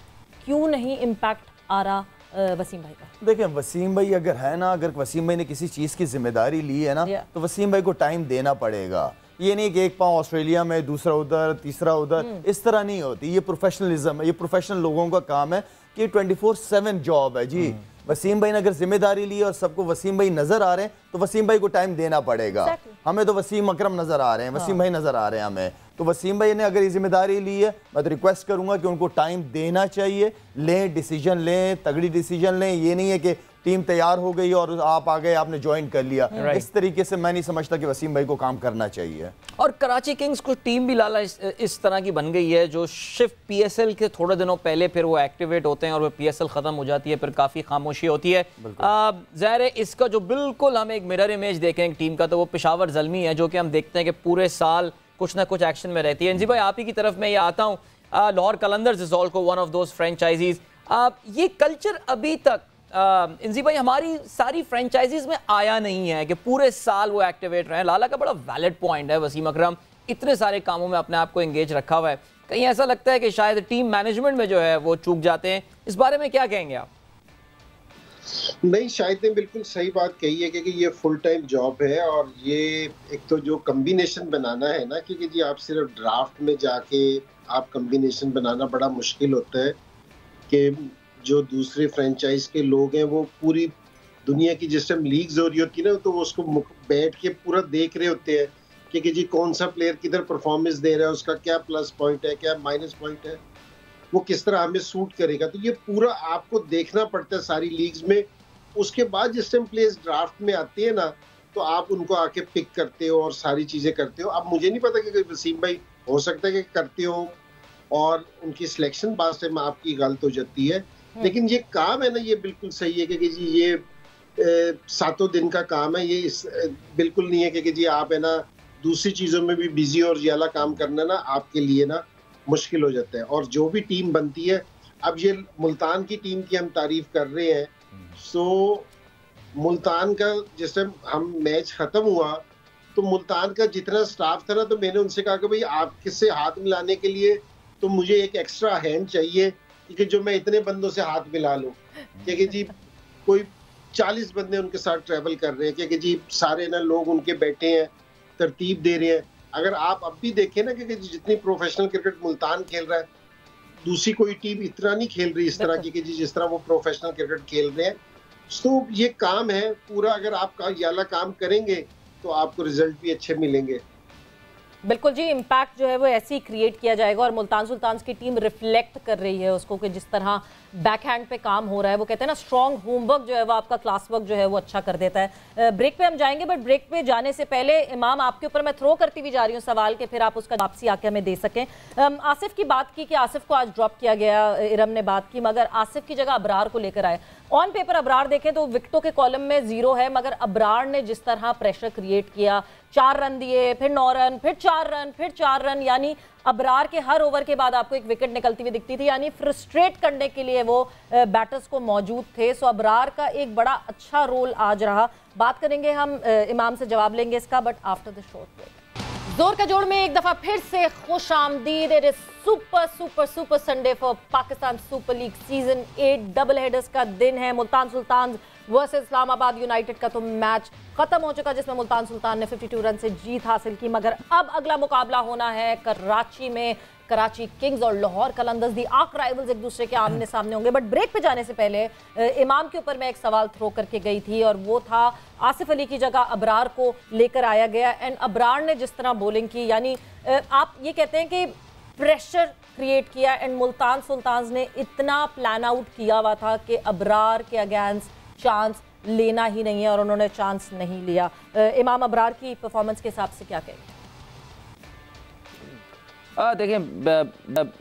क्यों नहीं इम्पैक्ट आ रहा वसीम भाई का? देखिए वसीम भाई अगर है ना, अगर वसीम भाई ने किसी चीज़ की जिम्मेदारी ली है ना, तो वसीम भाई को टाइम देना पड़ेगा। ये नहीं कि एक पाँव ऑस्ट्रेलिया में, दूसरा उधर, तीसरा उधर, इस तरह नहीं होती। ये प्रोफेशनलिज्म है, ये प्रोफेशनल लोगों का काम है कि 24/7 जॉब है जी। वसीम भाई ने अगर जिम्मेदारी ली और सबको वसीम भाई नजर आ रहे हैं तो वसीम भाई को टाइम देना पड़ेगा। हमें तो वसीम अकरम नजर आ रहे हैं, वसीम भाई नजर आ रहे हैं हमें, तो वसीम भाई ने अगर ये जिम्मेदारी ली है, मैं तो रिक्वेस्ट करूंगा कि उनको टाइम देना चाहिए, लें डिसीजन लें, तगड़ी डिसीजन लें। ये नहीं है कि टीम तैयार हो गई और आप आ गए, आपने ज्वाइन कर लिया। इस तरीके से मैं नहीं समझता कि वसीम भाई को काम करना चाहिए। और कराची किंग्स को टीम भी लाला इस तरह की बन गई है जो सिर्फ पीएसएल के थोड़े दिनों पहले फिर वो एक्टिवेट होते हैं और वो पीएसएल खत्म हो जाती है, फिर काफ़ी खामोशी होती है। ज़ाहिर है इसका जो बिल्कुल हम एक मिरर इमेज देखें टीम का, तो वो पेशावर ज़ल्मी है, जो कि हम देखते हैं कि पूरे साल कुछ ना कुछ एक्शन में रहती है। इंजी भाई आप ही की तरफ मैं ये आता हूँ, Lahore Qalandars is also one of those franchises. ये कल्चर अभी तक इंजी भाई हमारी सारी फ्रेंचाइजीज में आया नहीं है कि पूरे साल वो एक्टिवेट रहे। लाला का बड़ा वैलिड पॉइंट है, वसीम अकरम इतने सारे कामों में अपने आप को एंगेज रखा हुआ है, कहीं ऐसा लगता है कि शायद टीम मैनेजमेंट में जो है वो चूक जाते हैं। इस बारे में क्या कहेंगे आप? नहीं, शायद ने बिल्कुल सही बात कही है कि ये फुल टाइम जॉब है, और ये एक तो जो कम्बिनेशन बनाना है ना, क्योंकि जी आप सिर्फ ड्राफ्ट में जाके आप कम्बिनेशन बनाना बड़ा मुश्किल होता है कि जो दूसरे फ्रेंचाइज के लोग हैं वो पूरी दुनिया की जिस टाइम लीग्स हो रही होती है ना, तो वो उसको बैठ के पूरा देख रहे होते हैं कि जी कौन सा प्लेयर किधर परफॉर्मेंस दे रहा है, उसका क्या प्लस पॉइंट है, क्या माइनस पॉइंट है, वो किस तरह हमें सूट करेगा। तो ये पूरा आपको देखना पड़ता है सारी लीग्स में। उसके बाद जिस टाइम प्लेयर्स ड्राफ्ट में आते हैं ना, तो आप उनको आके पिक करते हो और सारी चीजें करते हो। अब मुझे नहीं पता कि वसीम भाई हो सकता है कि करते हो और उनकी सिलेक्शन बाद टाइम आपकी गलत हो जाती है, लेकिन ये काम है ना, ये बिल्कुल सही है कि जी ये 7 दिन का काम है। ये बिल्कुल नहीं है कि जी आप है ना दूसरी चीजों में भी बिजी और ये वाला काम करना ना आपके लिए ना मुश्किल हो जाता है। और जो भी टीम बनती है, अब ये मुल्तान की टीम की हम तारीफ कर रहे हैं, सो मुल्तान का जिस टाइम हम मैच खत्म हुआ तो मुल्तान का जितना स्टाफ था ना, तो मैंने उनसे कहा कि भाई आप किससे हाथ मिलाने के लिए तो मुझे एक एक्स्ट्रा हैंड चाहिए कि जो मैं इतने बंदों से हाथ मिला लूं, क्योंकि जी कोई 40 बंदे उनके साथ ट्रैवल कर रहे हैं, क्योंकि जी सारे ना लोग उनके बैठे हैं, तरतीब दे रहे हैं। अगर आप अब भी देखें ना कि जितनी प्रोफेशनल क्रिकेट मुल्तान खेल रहा है, दूसरी कोई टीम इतना नहीं खेल रही इस तरह की कि जिस तरह वो प्रोफेशनल क्रिकेट खेल रहे हैं। तो ये काम है पूरा, अगर आप ये वाला काम करेंगे तो आपको रिजल्ट भी अच्छे मिलेंगे। बिल्कुल जी, इम्पैक्ट जो है वो ऐसे ही क्रिएट किया जाएगा, और मुल्तान सुल्तान्स की टीम रिफ्लेक्ट कर रही है उसको कि जिस तरह बैक हैंड पे काम हो रहा है। वो कहते हैं ना स्ट्रॉन्ग होमवर्क जो है वो आपका क्लास वर्क जो है वो अच्छा कर देता है। ब्रेक पे हम जाएंगे, बट ब्रेक पे जाने से पहले इमाम आपके ऊपर मैं थ्रो करती हुई जा रही हूँ सवाल के, फिर आप उसका वापसी आके हमें दे सकें। आसिफ की बात की कि आसिफ को आज ड्रॉप किया गया, इरम ने बात की, मगर आसिफ की जगह अबरार को लेकर आए। ऑन पेपर अबरार देखें तो विकेटों के कॉलम में 0 है, मगर अबरार ने जिस तरह प्रेशर क्रिएट किया, 4 रन दिए, फिर 9 रन, फिर 4 रन, फिर 4 रन, यानी अबरार के हर ओवर के बाद आपको एक विकेट निकलती हुई दिखती थी, यानी फ्रस्ट्रेट करने के लिए वो बैटर्स को मौजूद थे। सो अबरार का एक बड़ा अच्छा रोल आज रहा। बात करेंगे हम, इमाम से जवाब लेंगे इसका, but after the short break. जोर का जोड़ में एक दफा फिर से खुश आमदीद। It is super super super Sunday for Pakistan super league season 8। Double headers का दिन है। मुल्तान सुल्तान वर्सेस इस्लामाबाद यूनाइटेड का तो मैच खत्म हो चुका, जिसमें मुल्तान सुल्तान ने 52 रन से जीत हासिल की, मगर अब अगला मुकाबला होना है कराची में। कराची किंग्स और लाहौर कलंदर्स दी आर्क राइवल्स एक दूसरे के आमने सामने होंगे। बट ब्रेक पे जाने से पहले इमाम के ऊपर मैं एक सवाल थ्रो करके गई थी और वो था आसिफ अली की जगह अबरार को लेकर आया गया एंड अबरार ने जिस तरह बॉलिंग की, यानी आप ये कहते हैं कि प्रेशर क्रिएट किया एंड मुल्तान सुल्तान्स ने इतना प्लान आउट किया हुआ था कि अबरार के अगेंस्ट चांस लेना ही नहीं है और उन्होंने चांस नहीं लिया। इमाम अबरार की परफॉर्मेंस के हिसाब से क्या कहेंगे? देखिए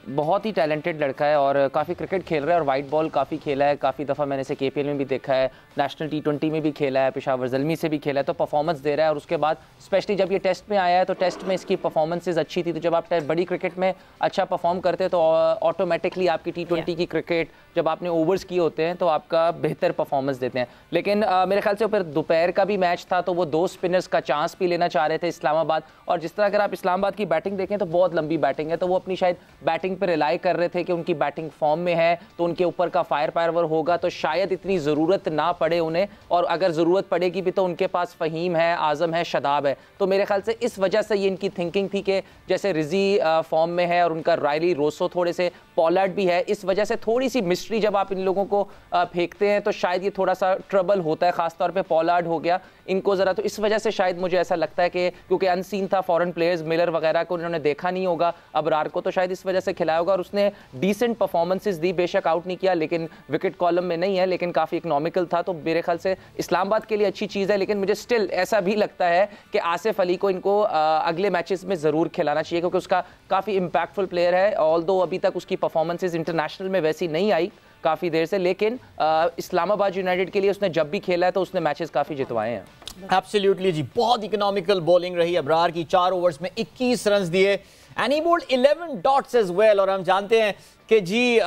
बहुत ही टैलेंटेड लड़का है और काफ़ी क्रिकेट खेल रहा है और वाइट बॉल काफ़ी खेला है, काफ़ी दफ़ा मैंने इसे KPL में भी देखा है, नेशनल T20 में भी खेला है, पेशावर ज़ल्मी से भी खेला है, तो परफॉर्मेंस दे रहा है। और उसके बाद स्पेशली जब ये टेस्ट में आया है तो टेस्ट में इसकी परफॉर्मेंसेज अच्छी थी। तो जब आप बड़ी क्रिकेट में अच्छा परफॉर्म करते हैं तो ऑटोमेटिकली आपकी T20 की क्रिकेट जब आपने ओवर्स किए होते हैं तो आपका बेहतर परफॉर्मेंस देते हैं। लेकिन मेरे ख्याल से फिर दोपहर का भी मैच था तो वो 2 स्पिनर्स का चांस भी लेना चाह रहे थे इस्लामाबाद, और जिस तरह अगर आप इस्लामाबाद की बैटिंग देखें तो बहुत लंबी बैटिंग है, तो वो अपनी शायद बैटिंग पे रिलाई कर रहे थे कि उनकी बैटिंग फॉर्म में है तो उनके ऊपर का फायर पावर होगा, तो शायद इतनी ज़रूरत ना पड़े उन्हें, और अगर ज़रूरत पड़ेगी भी तो उनके पास फ़हीम है, आज़म है, शदाब है। तो मेरे ख्याल से इस वजह से ये इनकी थिंकिंग थी कि जैसे रिजी फॉर्म में है और उनका रायली रोसो थोड़े से, पॉलार्ड भी है, इस वजह से थोड़ी सी मिस्ट्री जब आप इन लोगों को फेंकते हैं तो शायद ये थोड़ा सा ट्रबल होता है, खासतौर पे पॉलार्ड हो गया इनको ज़रा, तो इस वजह से शायद मुझे ऐसा लगता है कि क्योंकि अनसीन था, फॉरेन प्लेयर्स मिलर वगैरह को उन्होंने देखा नहीं होगा अबरार को, तो शायद इस वजह से खिलाया होगा। और उसने डिसेंट परफॉर्मेंसेस दी, बेशक आउट नहीं किया लेकिन विकेट कॉलम में नहीं है, लेकिन काफ़ी इकोनॉमिकल था, तो मेरे ख्याल से इस्लामाबाद के लिए अच्छी चीज़ है। लेकिन मुझे स्टिल ऐसा भी लगता है कि आसिफ अली को इनको अगले मैचेस में ज़रूर खिलाना चाहिए क्योंकि उसका काफ़ी इम्पैक्टफुल प्लेयर है, ऑल्दो अभी तक उसकी परफॉर्मेंसेज इंटरनेशनल में वैसी नहीं आई काफ़ी देर से, लेकिन इस्लामाबाद यूनाइटेड के लिए उसने जब भी खेला है तो उसने मैचेस काफ़ी जितवाए हैं। एब्सोल्युटली जी, बहुत इकोनॉमिकल बॉलिंग रही अबरार की, 4 ओवर्स में 21 रन दिए and he bowled 11 dots as well. और हम जानते हैं कि जी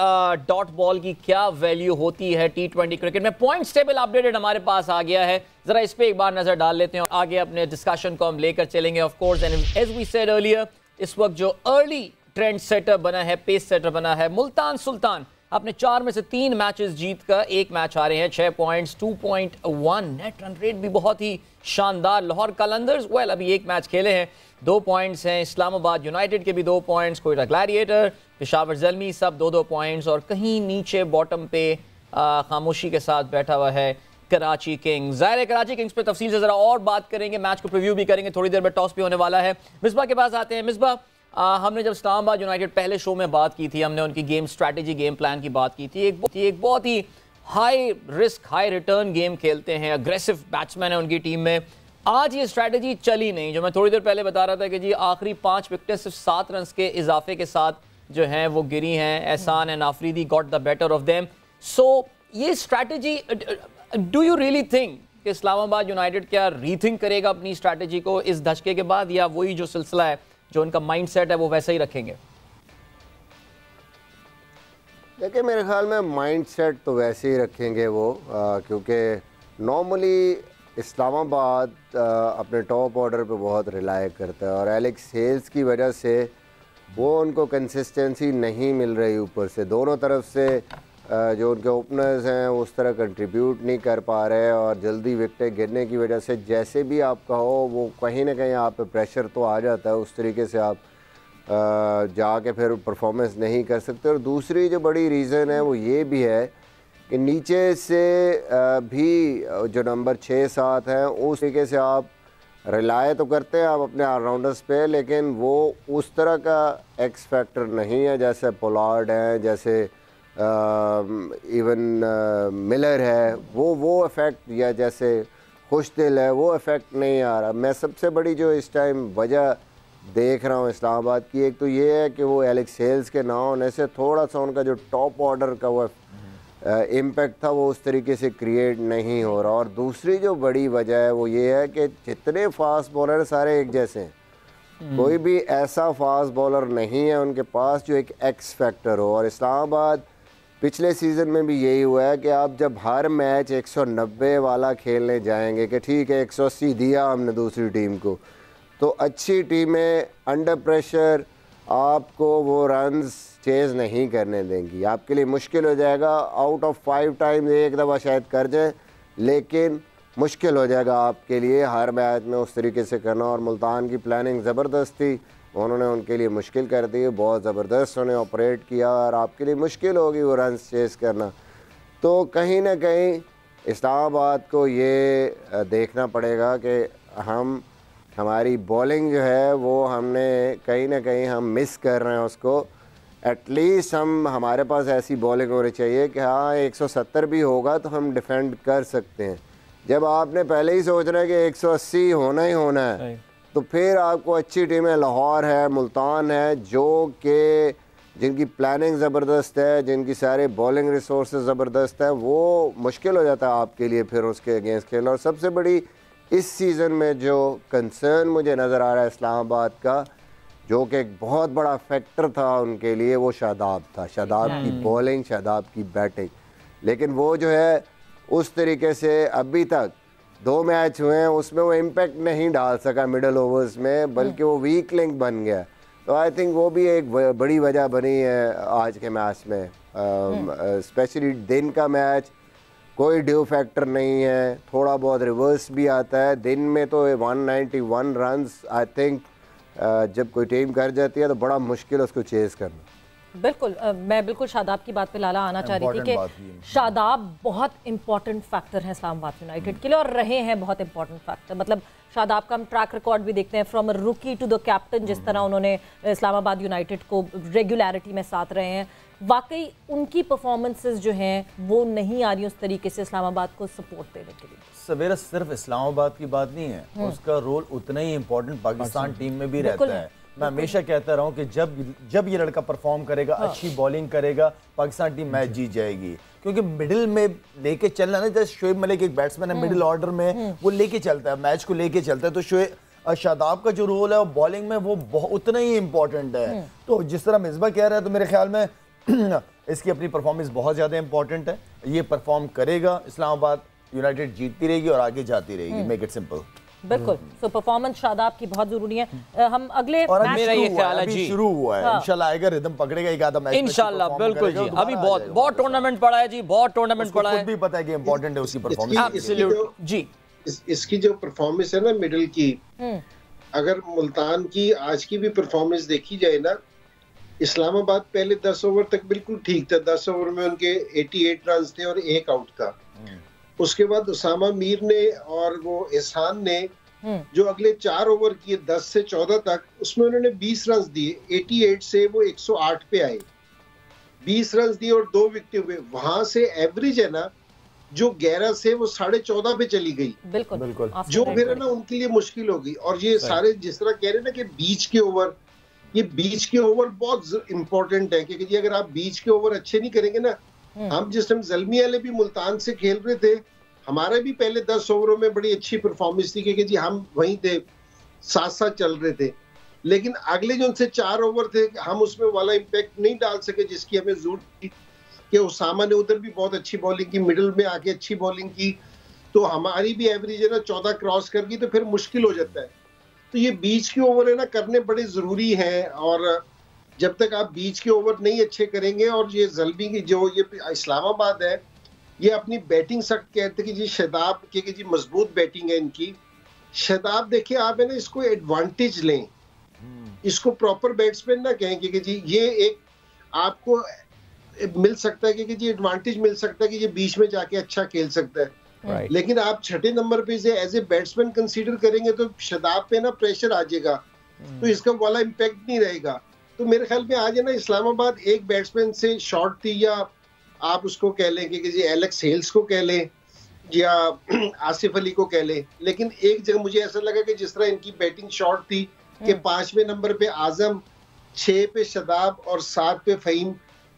डॉट बॉल की क्या वैल्यू होती है T20 क्रिकेट में। पॉइंट्स टेबल अपडेटेड हमारे पास आ गया है, जरा इस पे एक बार नजर डाल लेते हैं, आगे अपने डिस्कशन को हम लेकर चलेंगे। Of course and as we said earlier, इस वक्त जो अर्ली ट्रेंड सेटर बना है, पेस सेटर बना है, मुल्तान सुल्तान अपने 4 में से 3 मैचेस जीत कर 1 मैच हारे हैं, 6 पॉइंट्स, 2.1 नेट रन रेट भी बहुत ही शानदार। लाहौर कलंदर्स वेल अभी 1 मैच खेले हैं, 2 पॉइंट्स हैं। इस्लामाबाद यूनाइटेड के भी 2 पॉइंट्स, कोयटा ग्लैडिएटर, पेशावर ज़ल्मी सब 2-2 पॉइंट्स, और कहीं नीचे बॉटम पे खामोशी के साथ बैठा हुआ है कराची किंग्स। ज़ाहिर है कराची किंग्स पे तफसील से ज़रा और बात करेंगे, मैच को प्रीव्यू भी करेंगे, थोड़ी देर में टॉस भी होने वाला है। मिसबा के पास आते हैं। मिसबा, हमने जब इस्लामाबाद यूनाइटेड पहले शो में बात की थी, हमने उनकी गेम स्ट्रैटेजी, गेम प्लान की बात की थी। एक बहुत ही high risk high return game खेलते हैं, अग्रेसिव बैट्समैन है उनकी टीम में। आज ये स्ट्रैटेजी चली नहीं, जो मैं थोड़ी देर पहले बता रहा था कि जी आखिरी 5 विकेटें सिर्फ 7 रन के इजाफे के साथ जो हैं वो गिरी हैं। Ehsan and Afridi got the better of them. So ये strategy, do you really think कि इस्लामाबाद यूनाइटेड क्या रीथिंक करेगा अपनी स्ट्रैटेजी को इस धचके के बाद, या वही जो सिलसिला है, जो उनका माइंडसेट है वो वैसा ही रखेंगे? देखिए मेरे ख्याल में माइंडसेट तो वैसे ही रखेंगे वो, क्योंकि नॉर्मली इस्लामाबाद अपने टॉप ऑर्डर पे बहुत रिलाय करता है और एलेक्स हेल्स की वजह से वो उनको कंसिस्टेंसी नहीं मिल रही ऊपर से, दोनों तरफ से जो उनके ओपनर्स हैं उस तरह कंट्रीब्यूट नहीं कर पा रहे, और जल्दी विकेटें गिरने की वजह से जैसे भी आप कहो वो कहीं ना कहीं आप पे प्रेशर तो आ जाता है, उस तरीके से आप जाके फिर परफॉर्मेंस नहीं कर सकते। और दूसरी जो बड़ी रीज़न है वो ये भी है कि नीचे से भी जो नंबर 6-7 हैं उस तरीके से आप रिलाय तो करते हैं आप अपने ऑलराउंडर्स पे, लेकिन वो उस तरह का एक्स फैक्टर नहीं है जैसे पोलार्ड है, जैसे इवन मिलर है, वो इफ़ेक्ट, या जैसे खुशदिल है, वो इफ़ेक्ट नहीं आ रहा। मैं सबसे बड़ी जो इस टाइम वजह देख रहा हूँ इस्लामाबाद की, एक तो ये है कि वो एलेक्स हेल्स के ना होने से थोड़ा सा उनका जो टॉप ऑर्डर का वो इम्पैक्ट था वो उस तरीके से क्रिएट नहीं हो रहा, और दूसरी जो बड़ी वजह है वो ये है कि जितने फास्ट बॉलर सारे एक जैसे हैं, कोई भी ऐसा फास्ट बॉलर नहीं है उनके पास जो एक एक्स फैक्टर हो। और इस्लामाबाद पिछले सीज़न में भी यही हुआ है कि आप जब हर मैच 190 वाला खेलने जाएंगे कि ठीक है 180 दिया हमने दूसरी टीम को, तो अच्छी टीमें अंडर प्रेशर आपको वो रन्स चेज़ नहीं करने देंगी, आपके लिए मुश्किल हो जाएगा। आउट ऑफ 5 टाइम्स एक दफ़ा शायद कर जाए, लेकिन मुश्किल हो जाएगा आपके लिए हर मैच में उस तरीके से करना। और मुल्तान की प्लानिंग ज़बरदस्त थी, उन्होंने उनके लिए मुश्किल कर दी, बहुत ज़बरदस्त उन्हें ऑपरेट किया और आपके लिए मुश्किल होगी वो रन चेस करना। तो कहीं ना कहीं इस्लामाबाद को ये देखना पड़ेगा कि हमारी बॉलिंग जो है वो हमने कहीं ना कहीं हम मिस कर रहे हैं उसको। एटलीस्ट हमारे पास ऐसी बॉलिंग होनी चाहिए कि हाँ 170 भी होगा तो हम डिफेंड कर सकते हैं। जब आपने पहले ही सोचना है कि 180 होना ही होना है तो फिर आपको अच्छी टीमें लाहौर है, मुल्तान है, जो कि जिनकी प्लानिंग ज़बरदस्त है, जिनकी सारे बॉलिंग रिसोर्स ज़बरदस्त है, वो मुश्किल हो जाता है आपके लिए फिर उसके अगेंस्ट खेलना। और सबसे बड़ी इस सीज़न में जो कंसर्न मुझे नज़र आ रहा है इस्लामाबाद का, जो कि एक बहुत बड़ा फैक्टर था उनके लिए, वो शादाब था। शादाब की बॉलिंग, शादाब की बैटिंग, लेकिन वो जो है उस तरीके से अभी तक 2 मैच हुए हैं उसमें वो इम्पैक्ट नहीं डाल सका मिडल ओवर्स में, बल्कि वो वीक लिंक बन गया। तो आई थिंक वो भी एक बड़ी वजह बनी है आज के मैच में। स्पेशली दिन का मैच, कोई ड्यू फैक्टर नहीं है, थोड़ा बहुत रिवर्स भी आता है। दिन में तो 191 रन्स आई थिंक जब कोई टीम कर जाती है तो बड़ा मुश्किल उसको चेस करना। बिल्कुल मैं बिल्कुल शादाब की बात पे लाला आना चाह रही थी कि शादाब बहुत इंपॉर्टेंट फैक्टर है इस्लामाबाद यूनाइटेड के लिए और रहे हैं बहुत इंपॉर्टेंट फैक्टर। मतलब शादाब का हम ट्रैक रिकॉर्ड भी देखते हैं, फ्रॉम रुकी टू द कैप्टन, जिस तरह उन्होंने इस्लामाबाद यूनाइटेड को रेगुलरिटी में साथ रहे हैं। वाकई उनकी परफॉर्मेंसेस जो हैं वो नहीं आ रही उस तरीके से इस्लामाबाद को सपोर्ट देने के लिए। सवेरा सिर्फ इस्लामाबाद की बात नहीं है, उसका रोल उतना ही इम्पोर्टेंट पाकिस्तान टीम में भी रहता है। मैं हमेशा कहता रहा हूँ कि जब ये लड़का परफॉर्म करेगा, अच्छी बॉलिंग करेगा, पाकिस्तान टीम मैच जीत जाएगी। क्योंकि मिडिल में लेके चलना ना, जैसे शोएब मलिक एक बैट्समैन है, मिडिल ऑर्डर में वो लेके चलता है, मैच को लेके चलता है। तो शादाब का जो रोल है वो बॉलिंग में वो उतना ही इम्पोर्टेंट है। तो जिस तरह मिसबा कह रहा है, तो मेरे ख्याल में इसकी अपनी परफॉर्मेंस बहुत ज़्यादा इंपॉर्टेंट है। ये परफॉर्म करेगा, इस्लामाबाद यूनाइटेड जीतती रहेगी और आगे जाती रहेगी। Make it simple. बिल्कुल। सो परफॉर्मेंस शादाब की बहुत जरूरी है। हम अगले और मेरा ये ख्याल है जी, शुरू हुआ है, इंशाल्लाह आएगा, रिदम पकड़ेगा एक आधा मैच इंशाल्लाह। बिल्कुल जी, अभी बहुत टूर्नामेंट पड़ा है जी, बहुत टूर्नामेंट पड़ा है, भी पता है कि इंपॉर्टेंट है उसकी परफॉर्मेंस। एब्सोल्यूट जी। इसकी जो परफॉर्मेंस है ना मिडिल की, अगर मुल्तान की आज की भी परफॉर्मेंस देखी जाए ना, इस्लामाबाद पहले 10 ओवर तक बिल्कुल ठीक था। 10 ओवर में उनके 88 रन थे और 1 आउट था। उसके बाद उसामा मीर ने और वो एहसान ने जो अगले 4 ओवर किए 10 से 14 तक, उसमें उन्होंने 20 रन दिए। 88 से वो 108 पे आए, 20 रन दिए और 2 विकेट हुए। वहां से एवरेज है ना जो 11 से वो 14.5 पे चली गई। बिल्कुल बिल्कुल। जो फिर है ना उनके लिए मुश्किल होगी। और ये सारे जिस तरह कह रहे हैं ना कि बीच के ओवर, ये बीच के ओवर बहुत इंपॉर्टेंट है, क्योंकि अगर आप बीच के ओवर अच्छे नहीं करेंगे ना, हम जिस टाइम ज़ल्मी वाले भी मुल्तान से खेल रहे थे, हमारे भी पहले 10 ओवरों में बड़ी अच्छी परफॉर्मेंस थी, क्योंकि जी हम वहीं थे, साथ साथ चल रहे थे। लेकिन अगले जो उनसे 4 ओवर थे, हम उसमें वाला इम्पैक्ट नहीं डाल सके जिसकी हमें जरूरत थी। कि उसामा ने उधर भी बहुत अच्छी बॉलिंग की, मिडिल में आके अच्छी बॉलिंग की, तो हमारी भी एवरेज है ना 14 क्रॉस कर गई, तो फिर मुश्किल हो जाता है। तो ये बीच के ओवर है ना करने बड़े जरूरी हैं। और जब तक आप बीच के ओवर नहीं अच्छे करेंगे, और ये ज़ल्मी की जो ये इस्लामाबाद है, ये अपनी बैटिंग सख्त कहते हैं कि जी शादाब के जी मजबूत बैटिंग है इनकी। शादाब देखिए आप है ना इसको एडवांटेज लें, इसको प्रॉपर बैट्समैन ना कहें कि जी ये एक आपको मिल सकता है कि जी एडवांटेज मिल सकता है कि ये बीच में जाके अच्छा खेल सकता है। लेकिन आप 6ठे नंबर पे से एज ए बैट्समैन कंसीडर करेंगे तो शादाब पे ना प्रेशर आ जाएगा, तो इसका वाला इम्पैक्ट नहीं रहेगा। तो मेरे ख्याल में आज है ना इस्लामाबाद एक बैट्समैन से शॉर्ट थी, या आप उसको कह लें कि जी एलेक्स हेल्स को कह लें या आसिफ अली को कह लें। लेकिन एक जगह मुझे ऐसा लगा कि जिस तरह इनकी बैटिंग शॉर्ट थी कि 5वें नंबर पे आजम, 6 पे शादाब और 7 पे फ़हीम,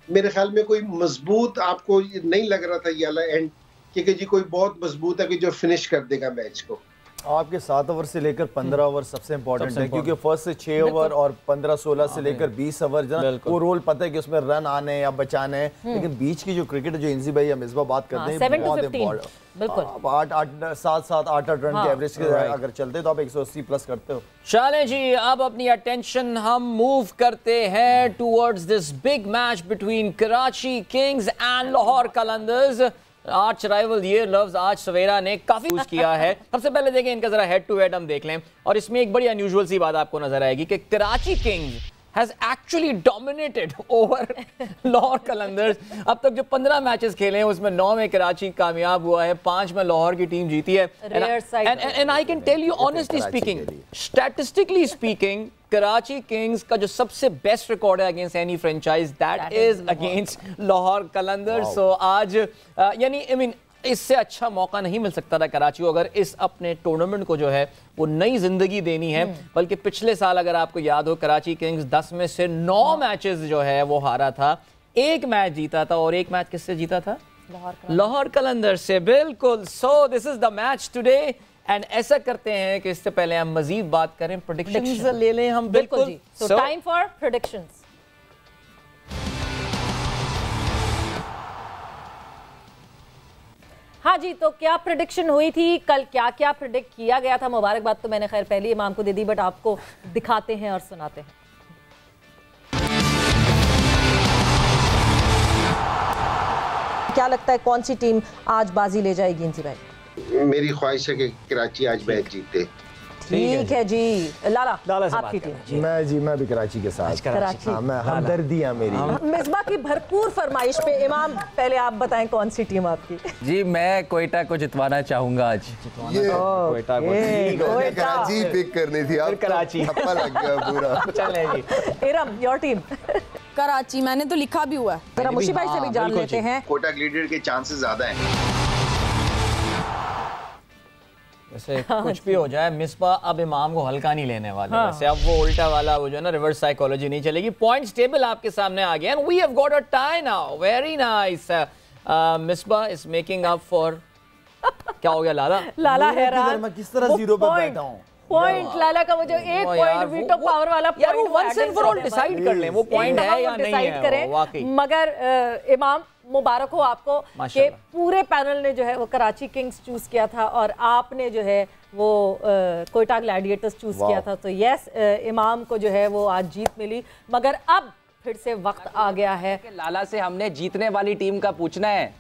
मेरे ख्याल में कोई मजबूत आपको नहीं लग रहा था ये वाला एंड, क्योंकि जी कोई बहुत मजबूत है कि जो फिनिश कर देगा मैच को। आपके 7 ओवर से लेकर 15 ओवर सबसे इंपॉर्टेंट है, क्योंकि फर्स्ट से 6 ओवर और 15-16 से लेकर 20 ओवर वो रोल पता है कि उसमें रन आने या बचाने हैं। लेकिन बीच की जो क्रिकेट है, जो इंजी भाई या मिसबा बात करते हैं, बहुत इंपॉर्टेंट। बिल्कुल 7-8 रन के एवरेज के अगर चलते तो आप 180 प्लस करते हो। चलें जी, अब अपनी अटेंशन हम मूव करते हैं towards this big match between Karachi Kings and Lahore Qalandars. Arch rival ये लफ्ज आज सवेरा ने काफी यूज किया है। सबसे पहले देखें इनका जरा हेड टू हेड हम देख लें, और इसमें एक बड़ी अनयूजुअल सी बात आपको नजर आएगी कि Karachi Kings has actually dominated over Lahore Qalandars. अब तक जो 15 मैचेस खेले हैं उसमें 9 में कराची कामयाब हुआ है, 5 में लाहौर की टीम जीती है। And I can tell you honestly speaking, statistically speaking, Karachi kings का जो सबसे बेस्ट रिकॉर्ड है against any franchise that is against Lahore Qalandars. So आज यानी आई मीन इससे अच्छा मौका नहीं मिल सकता था कराची को अगर इस अपने टूर्नामेंट को जो है वो नई जिंदगी देनी है। बल्कि पिछले साल अगर आपको याद हो कराची किंग्स 10 में से 9 मैचेस जो है वो हारा था, 1 मैच जीता था, और 1 मैच किससे जीता था? लाहौर कलंदर्स से। बिल्कुल। So this is the match today, and ऐसा करते हैं कि इससे पहले हम मजीद बात करें, प्रेडिक्शंस ले लें हम। बिल्कुल। सो टाइम फॉर प्रेडिक्शंस। हाँ जी, तो क्या प्रेडिक्शन हुई थी कल, क्या क्या प्रेडिक्ट किया गया था? मुबारकबाद तो मैंने खैर पहले इमाम को दे दी, बट आपको दिखाते हैं और सुनाते हैं। क्या लगता है कौन सी टीम आज बाजी ले जाएगी इंसी भाई? मेरी ख्वाहिश है कि कराची आज मैच जीते। ठीक है जी। लाला आपकी टीम? मैं भी कराची के साथ। कराची। हाँ, मैं हमदर्दियाँ मेरी। मिसबा की भरपूर फरमाइश पे इमाम पहले आप बताएं कौन सी टीम आपकी? जी मैं कोयटा को जितवाना चाहूंगा आज। कोयटा को कराची पिक करनी थी, अब कराची थप्पा लग गया पूरा। चले जी। Iram your team? कराची, मैंने तो लिखा भी हुआ है। जरा मुशी भाई से भी जान लेते हैं। कोटा ग्लेडिएटर के चांसेस ज्यादा हैं। वैसे कुछ भी हो जाए मिसबा अब इमाम को हल्का नहीं लेने वाले। वैसे अब वो उल्टा वाला वो जो है ना रिवर्स साइकोलॉजी नहीं चलेगी। पॉइंट्स टेबल आपके सामने आ गया, and we have got a tie now. Very nice. Misbah is making up for क्या हो गया लाला? लाला हैरान, मैं किस तरह जीरो पे बैठा हूँ। पॉइंट लाला का वो जो एक पॉइंट वीटो पावर वाला यार वो point once and for all decide कर लें वो पॉइंट है या नहीं है। वाकई मगर इमाम मुबारक हो आपको कि पूरे पैनल ने जो है वो कराची किंग्स चूज किया था और आपने जो है वो कोयटा ग्लैडिएटर्स चूज किया था। तो यस, इमाम को जो है वो आज जीत मिली। मगर अब फिर से वक्त आ गया है लाला से हमने जीतने वाली टीम का पूछना है।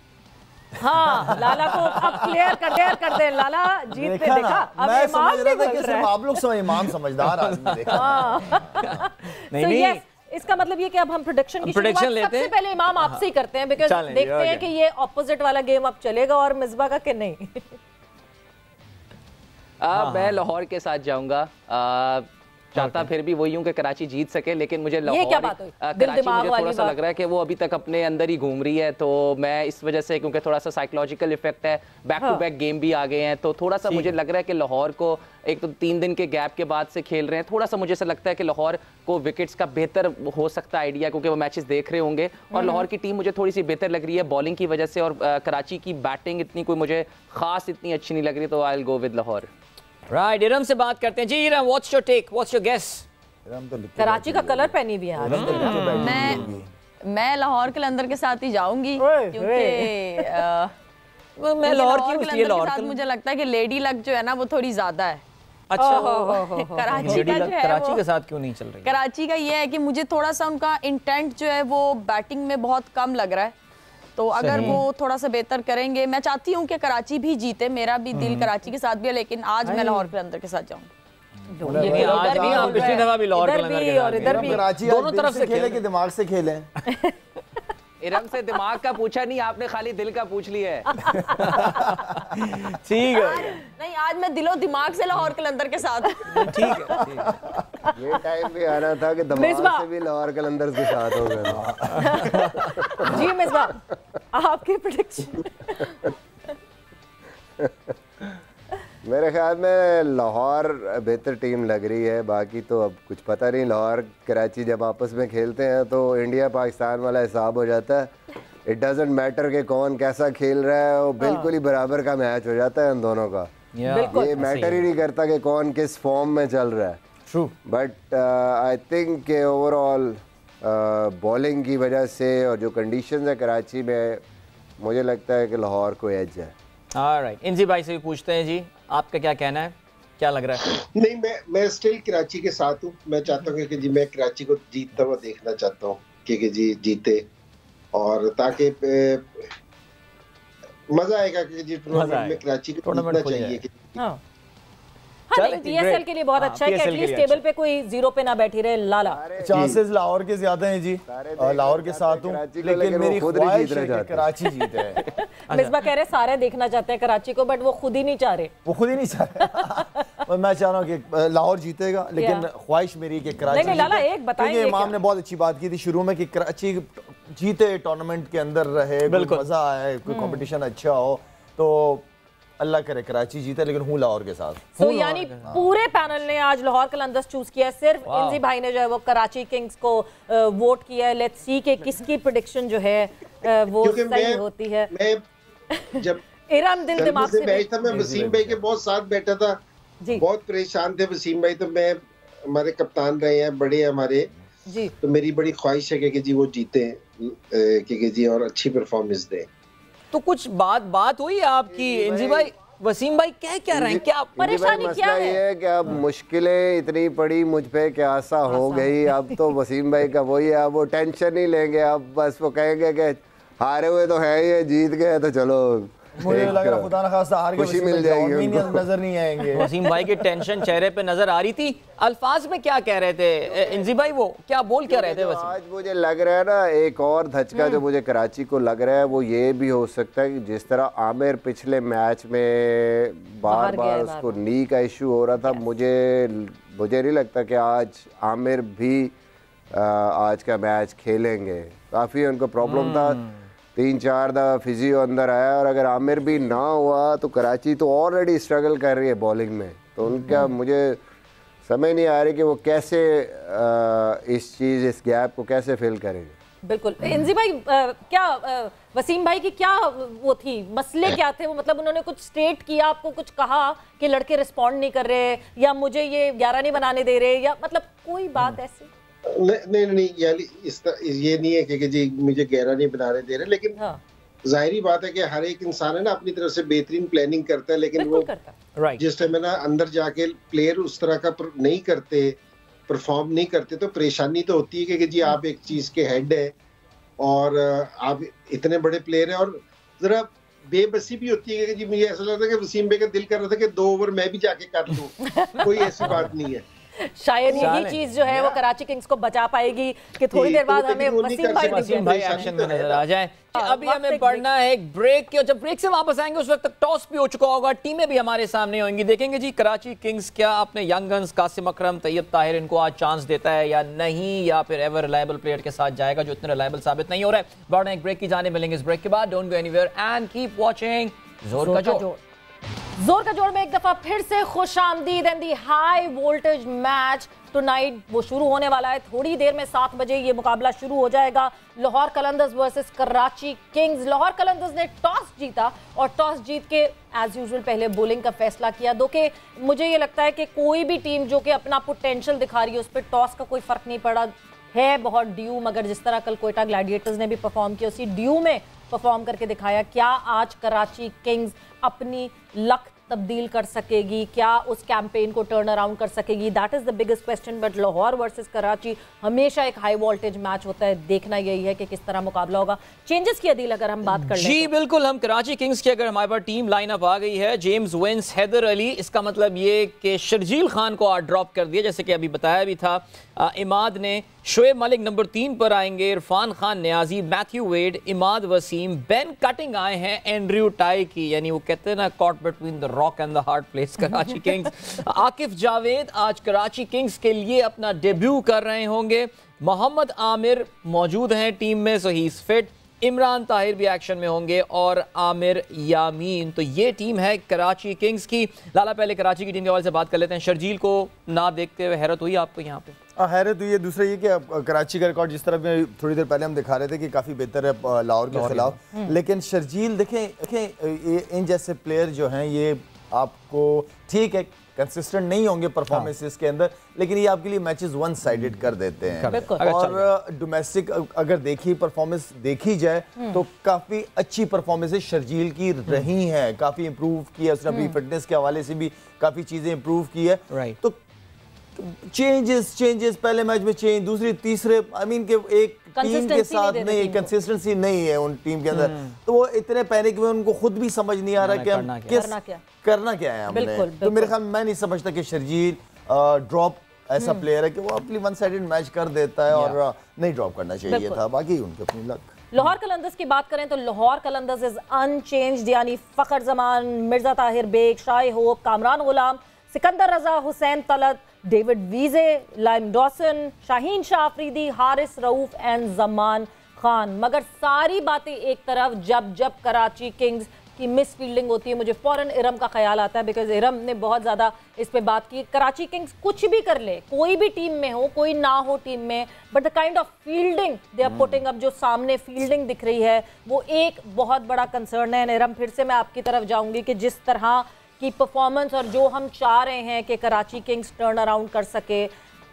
हाँ, लाला को अब क्लियर कर दे। लाला जीत पे देखा, अब मैं इमाम समझ रहा था बोल कि रहा सिर्फ है। आप लोग इमाम समझदार आदमी देखा। नहीं इसका मतलब ये कि अब हम प्रेडिक्शन की प्रेडिक्शन शुरुआत लेते सबसे पहले इमाम आपसे ही करते हैं, बिकॉज देखते हैं कि ये ऑपोजिट वाला गेम अब चलेगा और मिसबा का कि नहीं। मैं लाहौर के साथ जाऊंगा। चाहता फिर भी वही हूँ कि कराची जीत सके, लेकिन मुझे लाहौर कराची मुझे थोड़ा सा लग रहा है कि वो अभी तक अपने अंदर ही घूम रही है। तो मैं इस वजह से, क्योंकि थोड़ा सा साइकोलॉजिकल इफेक्ट है, बैक टू बैक गेम भी आ गए हैं, तो थोड़ा सा मुझे लग रहा है कि लाहौर को एक तो 3 दिन के गैप के बाद से खेल रहे हैं, थोड़ा सा मुझे ऐसा लगता है कि लाहौर को विकेट्स का बेहतर हो सकता है आइडिया, क्योंकि वो मैचेस देख रहे होंगे। और लाहौर की टीम मुझे थोड़ी सी बेहतर लग रही है बॉलिंग की वजह से, और कराची की बैटिंग इतनी कोई मुझे खास इतनी अच्छी नहीं लग रही। तो I will go with Lahore. Right, Iram से बात करते हैं। जी Iram, what's your take, what's your guess? Karachi का कलर पहनी भी है। मैं लाहौर कलंदर के साथ ही जाऊंगी, क्योंकि मैं लाहौर की के साथ मुझे लगता है कि लेडी लक जो है ना वो थोड़ी ज्यादा है। अच्छा, कराची का जो है कराची के साथ क्यों नहीं चल रही? कराची का ये है कि मुझे थोड़ा सा उनका इंटेंट जो है वो बैटिंग में बहुत कम लग रहा है, तो अगर वो थोड़ा सा बेहतर करेंगे, मैं चाहती हूँ कि कराची भी जीते, मेरा भी दिल कराची के साथ भी है, लेकिन आज मैं लाहौर कलंदर के साथ जाऊंगी। आज भी हम पिछली दफा भी लाहौर कलंदर के और इधर भी दोनों तरफ से खेले कि दिमाग से खेले। इरम से दिमाग का पूछा नहीं आपने, खाली दिल का पूछ लिया है। ठीक है, नहीं आज मैं दिलो दिमाग से लाहौर कलंदर के साथ। ठीक है। ये टाइम भी आना था कि दिमाग से भी लाहौर कलंदर के साथ हो गया। जी मिसबा, आपके प्रेडिक्शन? मेरे ख्याल में लाहौर बेहतर टीम लग रही है, बाकी तो अब कुछ पता नहीं। लाहौर कराची जब आपस में खेलते हैं तो इंडिया पाकिस्तान वाला हिसाब हो जाता है। इट डजंट मैटर कि कौन कैसा खेल रहा है, वो बिल्कुल ही बराबर का मैच हो जाता है उन दोनों का। ये मैटर ही नहीं करता कि कौन किस फॉर्म में चल रहा है। ट्रू, बट आई थिंक कि ओवरऑल बॉलिंग की वजह से और जो कंडीशंस है कराची में, मुझे लगता है कि लाहौर को एज है। ऑलराइट, इंजी भाई से भी पूछते हैं जी, आपका क्या कहना है, क्या लग रहा है? नहीं, मैं स्टिल कराची के साथ हूँ। मैं चाहता हूँ कि जी मैं कराची को जीतता हुआ देखना चाहता हूँ कि जी जीते, और ताकि मजा आएगा कि जी टूर्नामेंट में कराची को जीतना चाहिए कि हाँ पीएसएल के लिए बहुत अच्छा है कि एटलीस्ट टेबल पे कोई जीरो पे ना बैठी रहे। लाला चांसेस लाहौर के ज्यादा हैं जी, लाहौर के साथ हूं, लेकिन मेरी ख्वाहिश है कि कराची जीते। मिसबा कह रहे सारे देखना चाहते हैं कराची को, बट वो खुद ही नहीं चाह रहे। मैं चाह रहा हूँ कि लाहौर जीतेगा, लेकिन ख्वाहिश मेरी कि कराची नहीं, लाला एक बताएंगे, इमाम ने बहुत अच्छी बात की थी शुरू में कि कराची जीते, टूर्नामेंट के अंदर रहे, बिल्कुल मजा आए, कोई कंपटीशन अच्छा हो, तो अल्लाह करे कराची जीते, लेकिन हूँ लाहौर के साथ। तो यानी पूरे पैनल ने आज लाहौर कलंदर्स चूज किया है, सिर्फ इंजी भाई ने जो है वो कराची किंग्स को वोट किया है। लेट्स सी कि किसकी प्रेडिक्शन जो है वो सही होती है। मैं जब इरम दिल दिमाग से मैच था, मैं वसीम भाई के बहुत साथ बैठा था, बहुत परेशान थे वसीम भाई, तो मैं हमारे कप्तान रहे हैं, बड़े हमारे जी, तो मेरी बड़ी ख्वाहिश है कि जी वो जीते कि जी और अच्छी परफॉर्मेंस दें। तो कुछ बात हुई आपकी इंजी भाई, वसीम भाई क्या रहे हैं, क्या परेशानी क्या है? ये है कि अब मुश्किलें इतनी पड़ी मुझ पे कि आशा हो गई। अब तो वसीम भाई का वही है, अब वो टेंशन नहीं लेंगे, अब बस वो कहेंगे कि हारे हुए तो है ये, जीत गए तो चलो मुझे लग रहा खुदा न खास्ता हार के खुशी मिल जाएगी, नजर नहीं आएंगे। वसीम भाई की टेंशन चेहरे पे नजर आ रही थी। अल्फाज में क्या कह रहे थे इंजी भाई, वो क्या बोल क्या रहे थे वसीम? आज मुझे लग रहा है ना, एक और धचका जो मुझे कराची को लग रहा है वो ये भी हो सकता है कि जिस तरह आमिर पिछले मैच में बार उसको नी का इशू हो रहा था, मुझे नहीं लगता कि आज आमिर भी आज का मैच खेलेंगे। काफ़ी उनको प्रॉब्लम था, 3-4 दफ़ा फिजियो अंदर आया, और अगर आमिर भी ना हुआ तो कराची तो ऑलरेडी स्ट्रगल कर रही है बॉलिंग में, तो उनका मुझे समझ नहीं आ रही कि वो कैसे इस गैप को कैसे फिल करेंगे। बिल्कुल इंजी भाई, क्या वसीम भाई की क्या वो थी, मसले क्या थे वो, मतलब उन्होंने कुछ स्टेट किया, आपको कुछ कहा कि लड़के रिस्पॉन्ड नहीं कर रहे, या मुझे ये 11 नहीं बनाने दे रहे, या मतलब कोई बात ऐसी? नहीं यानी ये नहीं है कि जी मुझे 11 नहीं बनाने दे रहे, लेकिन जाहिरी बात है कि हर एक इंसान है ना अपनी तरफ से बेहतरीन प्लानिंग करता है, लेकिन वो जिस टाइम है ना अंदर जाके प्लेयर उस तरह का नहीं करते, परफॉर्म नहीं करते, तो परेशानी तो होती है कि जी आप एक चीज के हेड है और आप इतने बड़े प्लेयर हैं, और जरा बेबसी भी होती है कि जी मुझे ऐसा लगता है कि वसीम भाई का दिल कर रहा था कि 2 ओवर मैं भी जाके कर लूं। कोई ऐसी बात नहीं है। शायद यही चीज जो है वो कराची किंग्स को बचा पाएगी कि थोड़ी देर बाद हमें वसीम भाई एक्शन में नजर आ जाए। अभी हमें पढ़ना है एक ब्रेक की, और जब ब्रेक से वापस आएंगे उस वक्त तक टॉस भी हो चुका होगा, टीमें भी हमारे सामने होंगी। देखेंगे जी कराची किंग्स क्या अपने यंग गन्स कासिम अकरम, तैयब ताहिर इनको आज चांस देता है या नहीं, या फिर एवर रिलायबल प्लेयर के साथ जाएगा जो इतने रिलायबल साबित नहीं हो रहा है। बढ़ना एक ब्रेक की जाने मिलेंगे इस ब्रेक के बाद। Don't go anywhere and keep watching जोर का जोर। जोर का जोर में एक दफा फिर से खुशामदीद and the high voltage match tonight वो शुरू होने वाला है। थोड़ी देर में 7 बजे ये मुकाबला शुरू हो जाएगा। Lahore Qalandars versus Karachi kings. लाहौर कलंदर्स ने टॉस जीता और टॉस जीत के एज यूजुअल पहले बॉलिंग का फैसला किया। दो कि मुझे ये लगता है कि कोई भी टीम जो कि अपना पोटेंशियल दिखा रही है उस पर टॉस का कोई फर्क नहीं पड़ा है। बहुत ड्यू, मगर जिस तरह कल कोयटा ग्लैडिएटर्स ने भी परफॉर्म किया उसी ड्यू में परफॉर्म करके दिखाया। क्या आज कराची किंग्स अपनी लक तब्दील कर सकेगी? क्या उस कैंपेन को टर्न अराउंड कर सकेगी? That is the biggest question. But Lahore versus Karachi हमेशा एक हाई वोल्टेज मैच होता है। देखना यही है कि किस तरह मुकाबला होगा। चेंजेस की अदील अगर हम बात कर लें जी बिल्कुल, हम कराची किंग्स की अगर हमारे पास टीम लाइनअप आ गई है, जेम्स विंस, हैदर अली, इसका मतलब ये कि शर्जील खान को आज ड्रॉप कर दिया जैसे कि अभी बताया भी था। इमाद ने, शोएब मलिक नंबर 3 पर आएंगे, Irfan Khan Niazi, Matthew Wade, Imad Wasim, Ben Cutting आए हैं एंड्रयू टाई की, यानी वो कहते हैं ना caught between the rock and the hard place Karachi Kings. Aqib Javed आज कराची किंग्स के लिए अपना डेब्यू कर रहे होंगे। मोहम्मद आमिर मौजूद हैं टीम में, so he is fit. Imran Tahir भी एक्शन में होंगे और आमिर यामीन। तो ये टीम है कराची किंग्स की। लाला पहले कराची की टीम के हवाले से बात कर लेते हैं। शर्जील को ना देखते हुए हैरत हुई आपको यहाँ पे? हैरत हुई है। दूसरा ये कि कराची का रिकॉर्ड जिस तरह में थोड़ी देर पहले हम दिखा रहे थे कि काफ़ी बेहतर है लाहौर के खिलाफ, लेकिन शर्जील देखें इन जैसे प्लेयर जो हैं ये आपको ठीक है कंसिस्टेंट नहीं होंगे परफॉर्मेंसेस के अंदर, लेकिन ये आपके लिए मैचेस वन साइडेड कर देते हैं। और डोमेस्टिक अगर परफॉर्मेंस देखी जाए तो काफ़ी अच्छी परफॉर्मेंसेस शर्जील की रही हैं, काफ़ी इंप्रूव किया उसने अपनी फिटनेस के हवाले से भी काफ़ी चीज़ें इंप्रूव की है। तो चेंजेस पहले मैच में चेंज, दूसरी तीसरे, आई मीन के एक टीम के साथ नहीं, कंसिस्टेंसी नहीं है उन टीम के अंदर, तो वो इतने पैनिक में उनको खुद भी समझ नहीं आ रहा कि हम करना क्या है हमने। तो मेरे ख्याल मैं नहीं समझता कि शर्जील ड्रॉप ऐसा प्लेयर है कि वो अपनी वन साइडेड मैच कर देता है और नहीं ड्रॉप करना चाहिए था, बाकी उनकी अपनी लक। लाहौर कलंदर्स की बात करें तो लाहौर कलंदर्स इज अनचेंज्ड, यानी Fakhar Zaman, Mirza Tahir Baig, Shai Hope, Kamran Ghulam, Sikandar Raza, Hussain Talat, David Wiese, Liam Dawson, Shaheen Shah Afridi, Haris Rauf and Zaman Khan. मगर सारी बातें एक तरफ, जब कराची किंग्स की मिस फील्डिंग होती है मुझे फौरन इरम का ख्याल आता है, बिकॉज इरम ने बहुत ज़्यादा इस पे बात की। कराची किंग्स कुछ भी कर ले, कोई भी टीम में हो, कोई ना हो टीम में, but the kind of fielding they are putting up, जो सामने फील्डिंग दिख रही है वो एक बहुत बड़ा कंसर्न है। इरम, फिर से मैं आपकी तरफ जाऊंगी कि जिस तरह की परफॉर्मेंस और जो हम चाह रहे हैं कि कराची किंग्स टर्न अराउंड कर सके,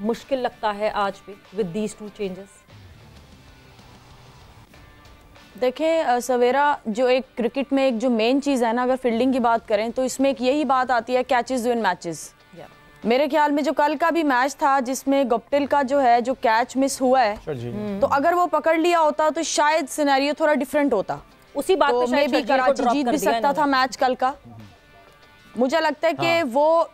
मुश्किल लगता है आज भी विद दीज टू चेंजेस। देखें सवेरा, जो एक क्रिकेट में एक जो मेन चीज़ है ना, अगर फील्डिंग की बात करें तो इसमें एक यही बात आती है, कैचेस विन मैचेस। मेरे ख्याल में जो कल का भी मैच था जिसमें गुप्टिल का जो है जो कैच मिस हुआ है, तो अगर वो पकड़ लिया होता तो शायद सिनेरियो थोड़ा डिफरेंट होता। उसी बात तो मे भी कराची जीत भी सकता था मैच कल का। मुझे लगता है कि वो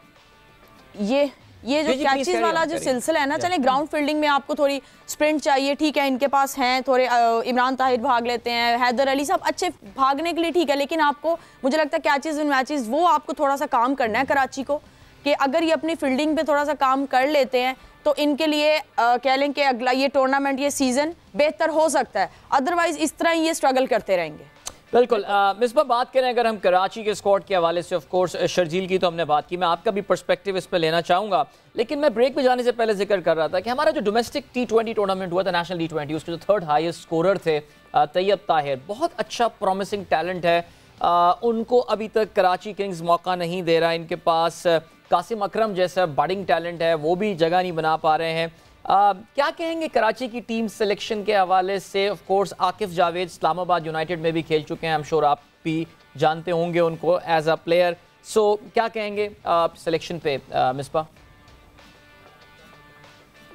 ये जो कैचेस वाला जो सिलसिला है ना, चले ग्राउंड फील्डिंग में आपको थोड़ी स्प्रिंट चाहिए, ठीक है, इनके पास हैं थोड़े, इमरान ताहिर भाग लेते हैं, हैदर अली सब अच्छे भागने के लिए, ठीक है, लेकिन आपको मुझे लगता है कैचेस इन मैचेस वो आपको थोड़ा सा काम करना है कराची को, कि अगर ये अपनी फील्डिंग पे थोड़ा सा काम कर लेते हैं तो इनके लिए कह लें कि अगला ये टूर्नामेंट, ये सीजन बेहतर हो सकता है। अदरवाइज इस तरह ये स्ट्रगल करते रहेंगे। बिल्कुल। मिसबा, बात करें अगर हम कराची के स्क्वाड के हवाले से, ऑफ कोर्स शर्जील की तो हमने बात की, मैं आपका भी पर्सपेक्टिव इस पर लेना चाहूँगा, लेकिन मैं ब्रेक पे जाने से पहले जिक्र कर रहा था कि हमारा जो डोमेस्टिक T20 टूर्नामेंट हुआ था, नेशनल T20, उसके जो थर्ड हाईएस्ट स्कोरर थे तैयब ताहिर, बहुत अच्छा प्रॉमिसिंग टैलेंट है, उनको अभी तक कराची किंग्स मौका नहीं दे रहा, इनके पास कासिम अकरम जैसा बडिंग टैलेंट है, वो भी जगह नहीं बना पा रहे हैं। क्या कहेंगे कराची की टीम सिलेक्शन के हवाले से? Of course Aqib Javed Islamabad United में भी खेल चुके हैं, आई एम श्योर आप भी जानते होंगे उनको एज अ प्लेयर, सो क्या कहेंगे सिलेक्शन पे मिसबा?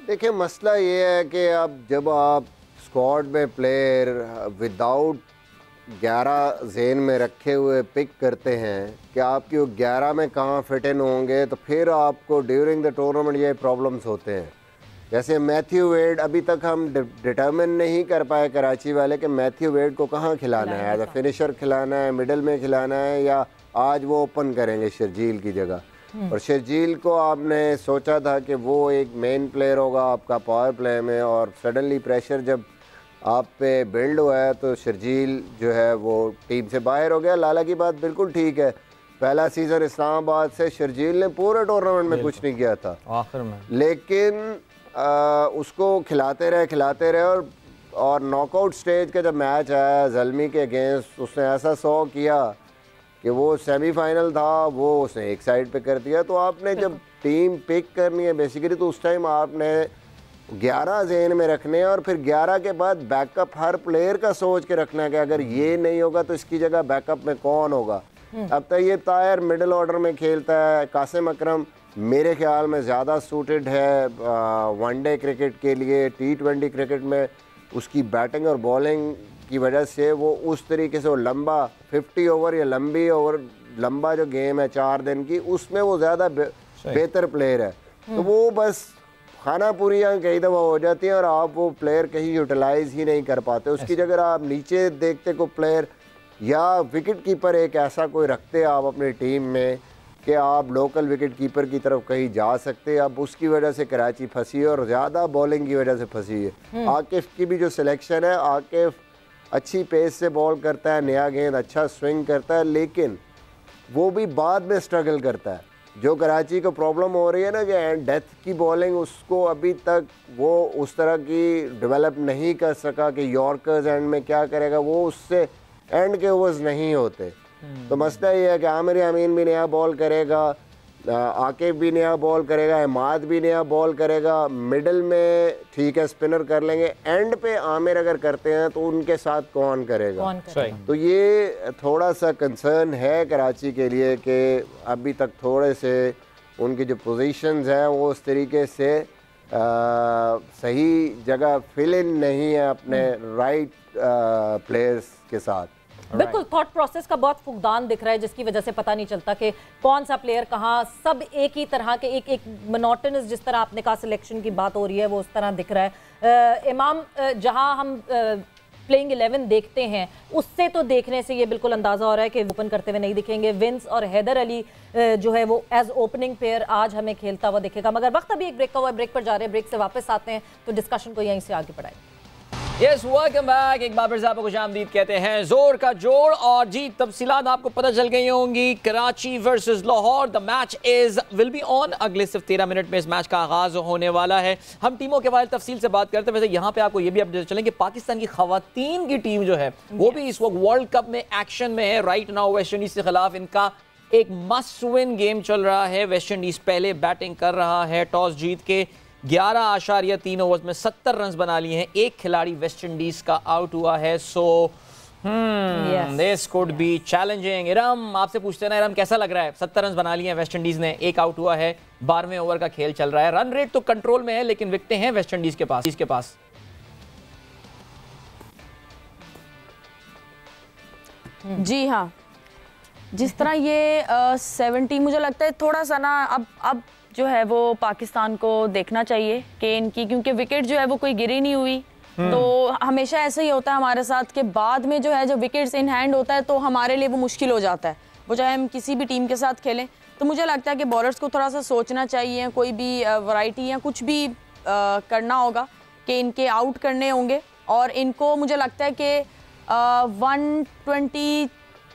देखिए, मसला ये है कि अब जब आप स्क्वाड में प्लेयर विदाउट 11 ज़हन में रखे हुए पिक करते हैं कि आपकी वो 11 में कहाँ फिट इन होंगे, तो फिर आपको ड्यूरिंग द टूर्नामेंट ये प्रॉब्लम्स होते हैं। जैसे मैथ्यू वेड, अभी तक हम डिटर्मिन नहीं कर पाए कराची वाले कि मैथ्यू वेड को कहाँ खिलाना है, एज अ फिनिशर खिलाना है, मिडल में खिलाना है, या आज वो ओपन करेंगे शर्जील की जगह। और शर्जील को आपने सोचा था कि वो एक मेन प्लेयर होगा आपका पावर प्ले में, और सडनली प्रेशर जब आप पे बिल्ड हुआ है तो शर्जील जो है वो टीम से बाहर हो गया। लाला की बात बिल्कुल ठीक है, पहला सीज़न इस्लामाबाद से शर्जील ने पूरे टूर्नामेंट में कुछ नहीं किया था आखिर में, लेकिन उसको खिलाते रहे और नॉकआउट स्टेज का जब मैच आया ज़ल्मी के अगेंस्ट, उसने ऐसा 100 किया कि वो सेमीफाइनल था, वो उसने एक साइड पे कर दिया। तो आपने जब टीम पिक करनी है बेसिकली, तो उस टाइम आपने 11 ज़हन में रखने हैं, और फिर 11 के बाद बैकअप हर प्लेयर का सोच के रखना है कि अगर ये नहीं होगा तो इसकी जगह बैकअप में कौन होगा। अब तैयब ताहिर मिडिल ऑर्डर में खेलता है, कासिम अकरम मेरे ख्याल में ज़्यादा सूटेड है वनडे क्रिकेट के लिए। T20 क्रिकेट में उसकी बैटिंग और बॉलिंग की वजह से वो उस तरीके से वो लंबा 50 ओवर या लंबा जो गेम है 4 दिन की, उसमें वो ज़्यादा बेहतर प्लेयर है। तो वो बस खाना पूरियाँ कई दफ़ा हो जाती हैं और आप वो प्लेयर कहीं यूटिलाइज़ ही नहीं कर पाते। उसकी जगह आप नीचे देखते को प्लेयर या विकेट कीपर एक ऐसा कोई रखते आप अपनी टीम में कि आप लोकल विकेट कीपर की तरफ कहीं जा सकते। अब उसकी वजह से कराची फंसी है और ज़्यादा बॉलिंग की वजह से फंसी है। आकिफ की भी जो सिलेक्शन है, आकिफ अच्छी पेस से बॉल करता है, नया गेंद अच्छा स्विंग करता है, लेकिन वो भी बाद में स्ट्रगल करता है। जो कराची को प्रॉब्लम हो रही है ना कि डेथ की बॉलिंग, उसको अभी तक वो उस तरह की डेवलप नहीं कर सका कि यॉर्कर्स एंड में क्या करेगा, वो उससे एंड के ओवर्स नहीं होते। तो मसला ये है कि आमिर अमीन भी नया बॉल करेगा, आकिफ भी नया बॉल करेगा, इमाद भी नया बॉल करेगा, मिडल में ठीक है स्पिनर कर लेंगे, एंड पे आमिर अगर करते हैं तो उनके साथ कौन करेगा? तो ये थोड़ा सा कंसर्न है कराची के लिए कि अभी तक थोड़े से उनकी जो पोजीशंस हैं वो उस तरीके से सही जगह फिल इन नहीं है अपने राइट प्लेयर्स के साथ। बिल्कुल थॉट प्रोसेस का बहुत फुकदान दिख रहा है, जिसकी वजह से पता नहीं चलता कि कौन सा प्लेयर कहाँ, सब एक ही तरह के, एक मोनोटोनस, जिस तरह आपने कहा सिलेक्शन की बात हो रही है वो उस तरह दिख रहा है। इमाम, जहां हम प्लेइंग 11 देखते हैं उससे तो देखने से ये बिल्कुल अंदाजा हो रहा है कि ओपन करते हुए नहीं दिखेंगे। विंस और हैदर अली जो है वो एज ओपनिंग पेयर आज हमें खेलता हुआ दिखेगा। मगर वक्त अभी एक ब्रेक का हुआ, ब्रेक पर जा रहे हैं, ब्रेक से वापस आते हैं तो डिस्कशन को यहीं से आगे बढ़ाएंगे। Yes, welcome back. एक बार फिर से आपको खुशामदीद कहते हैं। जोर का जोड़, और जी तफसीलात आपको पता चल गई होंगी। Karachi versus Lahore, the match will be on. अगले सिर्फ 13 मिनट में इस मैच का आगाज होने वाला है। हम टीमों के बारे में तफसील से बात करते हैं। वैसे यहाँ पे आपको ये भी अपडेट चलें कि पाकिस्तान की खवातीन की टीम जो है वो भी इस वक्त वर्ल्ड कप में एक्शन में है। राइट नाउ वेस्ट इंडीज के खिलाफ इनका एक मस्ट विन गेम चल रहा है। वेस्ट इंडीज पहले बैटिंग कर रहा है, टॉस जीत के 11.3 ओवर्स में 70 रन बना लिए हैं। एक खिलाड़ी वेस्ट इंडीज का आउट हुआ है। So this could be challenging. Iram, आपसे पूछते हैं ना, इरम कैसा लग रहा है? 70 रन बना लिए हैं वेस्ट इंडीज ने, एक आउट हुआ है, 12वें ओवर का खेल चल रहा है। रन रेट तो कंट्रोल में है लेकिन विकेटें हैं वेस्ट इंडीज के पास। जी हाँ, जिस तरह ये 70, मुझे लगता है थोड़ा सा ना अब जो है वो पाकिस्तान को देखना चाहिए कि इनकी, क्योंकि विकेट जो है वो कोई गिरी नहीं हुई। तो हमेशा ऐसा ही होता है हमारे साथ कि बाद में जो है जब विकेट्स इन हैंड होता है तो हमारे लिए वो मुश्किल हो जाता है, वो चाहे हम किसी भी टीम के साथ खेलें। तो मुझे लगता है कि बॉलर्स को थोड़ा सा सोचना चाहिए, कोई भी वैरायटी या कुछ भी करना होगा कि इनके आउट करने होंगे। और इनको मुझे लगता है कि 120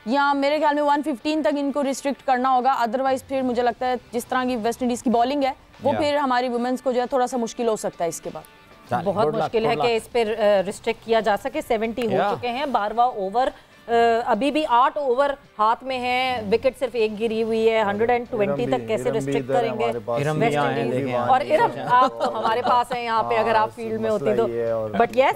या मेरे ख्याल में 115 तक इनको रिस्ट्रिक्ट करना होगा। अदरवाइज फिर मुझे लगता है जिस तरह की वेस्ट इंडीज़ की बॉलिंग है वो फिर हमारी वुमेन्स को जो है थोड़ा सा मुश्किल हो सकता है इसके बाद। बहुत मुश्किल है कि इस पर रिस्ट्रिक्ट किया जा सके। 70 हो चुके हैं, 12वां ओवर अभी भी 8 ओवर हाथ में है, विकेट सिर्फ एक गिरी हुई है। 120 तक कैसे रिस्ट्रिक्ट करेंगे वेस्ट इंडीज? और इरम, आप तो हमारे पास हैं यहाँ पे, अगर आप फील्ड में होती तो। बट यस,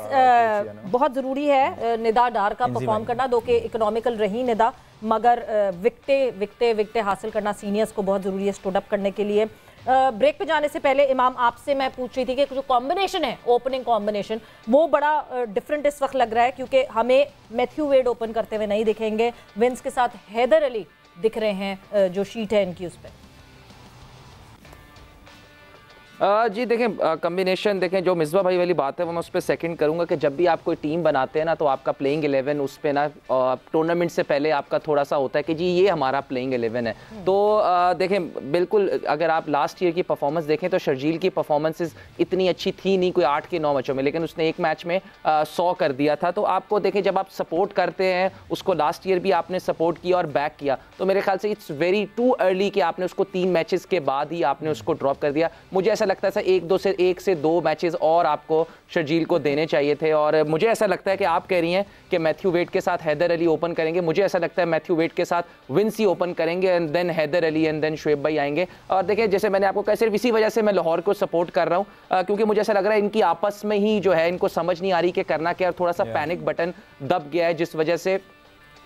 बहुत ज़रूरी है निदा डार का परफॉर्म करना, दो के इकोनॉमिकल रही निदा, मगर विकटे हासिल करना सीनियर्स को बहुत ज़रूरी है स्टूड अप करने के लिए। ब्रेक पे जाने से पहले इमाम, आपसे मैं पूछ रही थी कि जो कॉम्बिनेशन है, ओपनिंग कॉम्बिनेशन, वो बड़ा डिफरेंट इस वक्त लग रहा है, क्योंकि हमें मैथ्यू वेड ओपन करते हुए नहीं दिखेंगे, विंस के साथ हैदर अली दिख रहे हैं जो शीट है इनकी उस पर। जी देखें, कम्बिनेशन देखें, जो मिसबा भाई वाली बात है वो मैं उस पर सेकंड करूंगा कि जब भी आप कोई टीम बनाते हैं ना तो आपका प्लेइंग 11 उस पर ना टूर्नामेंट से पहले आपका थोड़ा सा होता है कि जी ये हमारा प्लेइंग 11 है। तो देखें, बिल्कुल अगर आप लास्ट ईयर की परफॉर्मेंस देखें तो शर्जील की परफॉर्मेंसेस इतनी अच्छी थी नहीं, कोई 8 के 9 मैचों में, लेकिन उसने एक मैच में 100 कर दिया था। तो आपको देखें, जब आप सपोर्ट करते हैं उसको, लास्ट ईयर भी आपने सपोर्ट किया और बैक किया, तो मेरे ख्याल से इट्स वेरी टू अर्ली कि आपने उसको 3 मैचेस के बाद ही आपने उसको ड्रॉप कर दिया। मुझे ऐसा लगता है एक से दो मैचेस और आपको शर्जील को देने चाहिए थे। और मुझे ऐसा लगता है कि आप कह रही हैं कि मैथ्यू वेड के साथ हैदर अली ओपन करेंगे, मुझे ऐसा लगता है मैथ्यू वेड के साथ विंस ही ओपन करेंगे and then Haider Ali and then Shoaib भाई आएंगे। और देखिए, जैसे मैंने आपको कहा, सिर्फ इसी वजह से मैं लाहौर को सपोर्ट कर रहा हूं क्योंकि मुझे ऐसा लग रहा है इनकी आपस में ही जो है, इनको समझ नहीं आ रही कि करना क्या, और थोड़ा सा पैनिक बटन दब गया है, जिस वजह से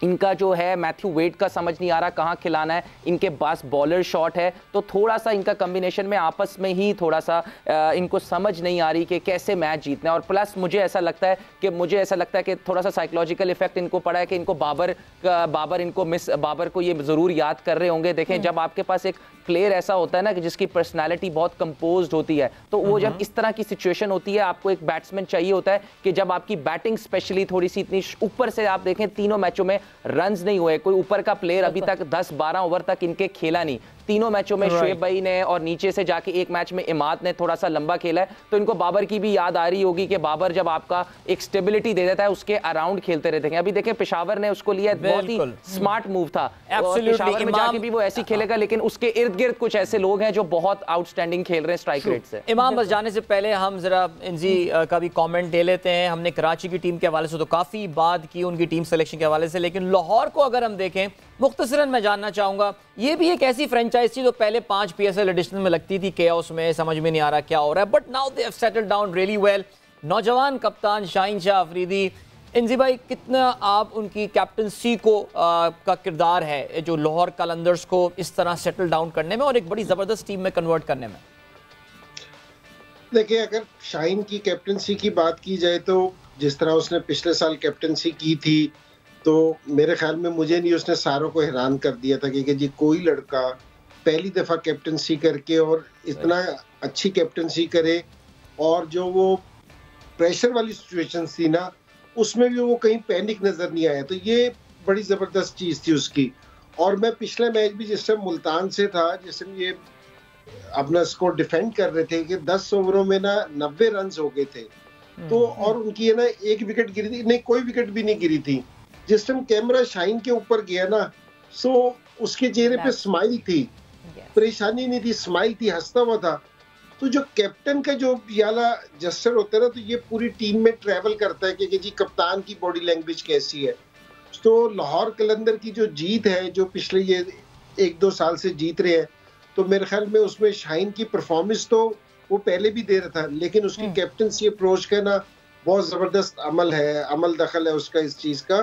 इनका जो है मैथ्यू वेड का समझ नहीं आ रहा कहाँ खिलाना है। इनके पास बॉलर शॉट है, तो थोड़ा सा इनका कॉम्बिनेशन में आपस में ही थोड़ा सा इनको समझ नहीं आ रही कि कैसे मैच जीतना है। और प्लस मुझे ऐसा लगता है कि थोड़ा सा साइकोलॉजिकल इफेक्ट इनको पड़ा है कि इनको बाबर को ये ज़रूर याद कर रहे होंगे। देखें, जब आपके पास एक प्लेयर ऐसा होता है ना कि जिसकी पर्सनैलिटी बहुत कंपोज्ड होती है, तो वो जब इस तरह की सिचुएशन होती है, आपको एक बैट्समैन चाहिए होता है कि जब आपकी बैटिंग स्पेशली थोड़ी सी इतनी ऊपर से, आप देखें तीनों मैचों में रन्स नहीं हुए, कोई ऊपर का प्लेयर अभी तक 10-12 ओवर तक इनके खेला नहीं। तीनों मैचों में शुएब भाई ने और नीचे से जाके एक मैच में इमाद ने थोड़ा सा लंबा खेला है। तो इनको बाबर की भी याद आ रही होगी कि बाबर जब आपका एक स्टेबिलिटी दे देता है, उसके अराउंड खेलते रहते हैं। अभी देखें, पेशावर ने उसको लिया, बहुत ही स्मार्ट मूव था। पेशावर में जाके भी वो ऐसी खेलेगा, लेकिन उसके इर्द गिर्द कुछ ऐसे लोग हैं जो बहुत आउटस्टैंडिंग खेल रहे हैं स्ट्राइक रेट से। इमाम, बस जाने से पहले हम जरा इनजी का भी कमेंट ले लेते हैं। हमने कराची की टीम के हवाले से तो काफ़ी बात की, उनकी टीम सिलेक्शन के हवाले से, लेकिन लाहौर को अगर हम देखें, मुख्तसरन मैं जानना चाहूँगा, ये भी एक ऐसी फ्रेंचाइज थी जो पहले 5 PSL एडिशनल में लगती थी, केओस में, समझ में नहीं आ रहा क्या हो रहा है, but now they have settled down really well. नौजवान कप्तान शाहीन शाह अफरीदी, इंजी भाई, कितना आप उनकी कैप्टनसी को का किरदार है जो लाहौर कलंदर्स को इस तरह सेटल डाउन करने में और एक बड़ी ज़बरदस्त टीम में कन्वर्ट करने में? देखिए, अगर शाहीन की कैप्टनसी की बात की जाए तो जिस तरह उसने पिछले साल कैप्टनसी की थी, तो मेरे ख्याल में मुझे नहीं, उसने सारों को हैरान कर दिया था कि जी कोई लड़का पहली दफ़ा कैप्टनसी करके और इतना अच्छी कैप्टनसी करे, और जो वो प्रेशर वाली सिचुएशन थी ना, उसमें भी वो कहीं पैनिक नज़र नहीं आया। तो ये बड़ी ज़बरदस्त चीज़ थी उसकी। और मैं पिछले मैच भी जिस टाइम मुल्तान से था, जिस टाइम ये अपना स्कोर डिफेंड कर रहे थे कि 10 ओवरों में ना 90 रन हो गए थे, तो और उनकी है ना एक विकेट गिरी थी, नहीं कोई विकेट भी नहीं गिरी थी। जिस टाइम कैमरा शाहीन के ऊपर गया ना, सो उसके चेहरे पे स्माइल थी, परेशानी नहीं थी, स्माइल थी, हंसता हुआ था। तो जो कैप्टन का जो याला जेस्चर होता है ना, तो ये पूरी टीम में ट्रैवल करता है कि जी कप्तान की बॉडी लैंग्वेज कैसी है। तो लाहौर कलंदर की जो जीत है, जो पिछले ये 1-2 साल से जीत रहे हैं, तो मेरे ख्याल में उसमें शाहीन की परफॉर्मेंस तो वो पहले भी दे रहा था, लेकिन उसकी कैप्टनसी अप्रोच का ना बहुत जबरदस्त अमल है, अमल दखल है उसका इस चीज का।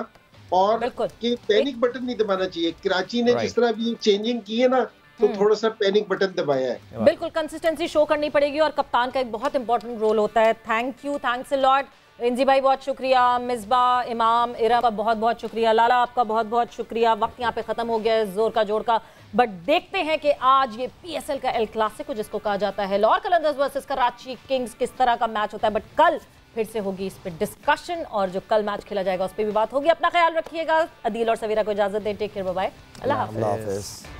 और कि पैनिक बटन नहीं दबाना चाहिए। कराची ने जिस तरह भी चेंजिंग की है ना, तो थोड़ा सा पैनिक बटन दबाया है। बिल्कुल कंसिस्टेंसी शो करनी पड़ेगी और कप्तान का एक बहुत इंपॉर्टेंट रोल होता है। Thank you, thanks a lot. इंजी भाई बहुत शुक्रिया, मिसबा, इमाम, इरम का बहुत बहुत शुक्रिया, लाला आपका बहुत बहुत शुक्रिया। वक्त यहाँ पे खत्म हो गया है जोर का जोड़ का, बट देखते हैं कि आज ये PSL का एल क्लासिको जिसको कहा जाता है, लाहौर कलंदर्स वर्सेस कराची किंग्स, किस तरह का मैच होता है। बट कल फिर से होगी इस पे डिस्कशन, और जो कल मैच खेला जाएगा उस पर भी बात होगी। अपना ख्याल रखिएगा। अदील और सवीरा को इजाजत दें। टेक केयर, बाय बाय, अल्लाह हाफिज़।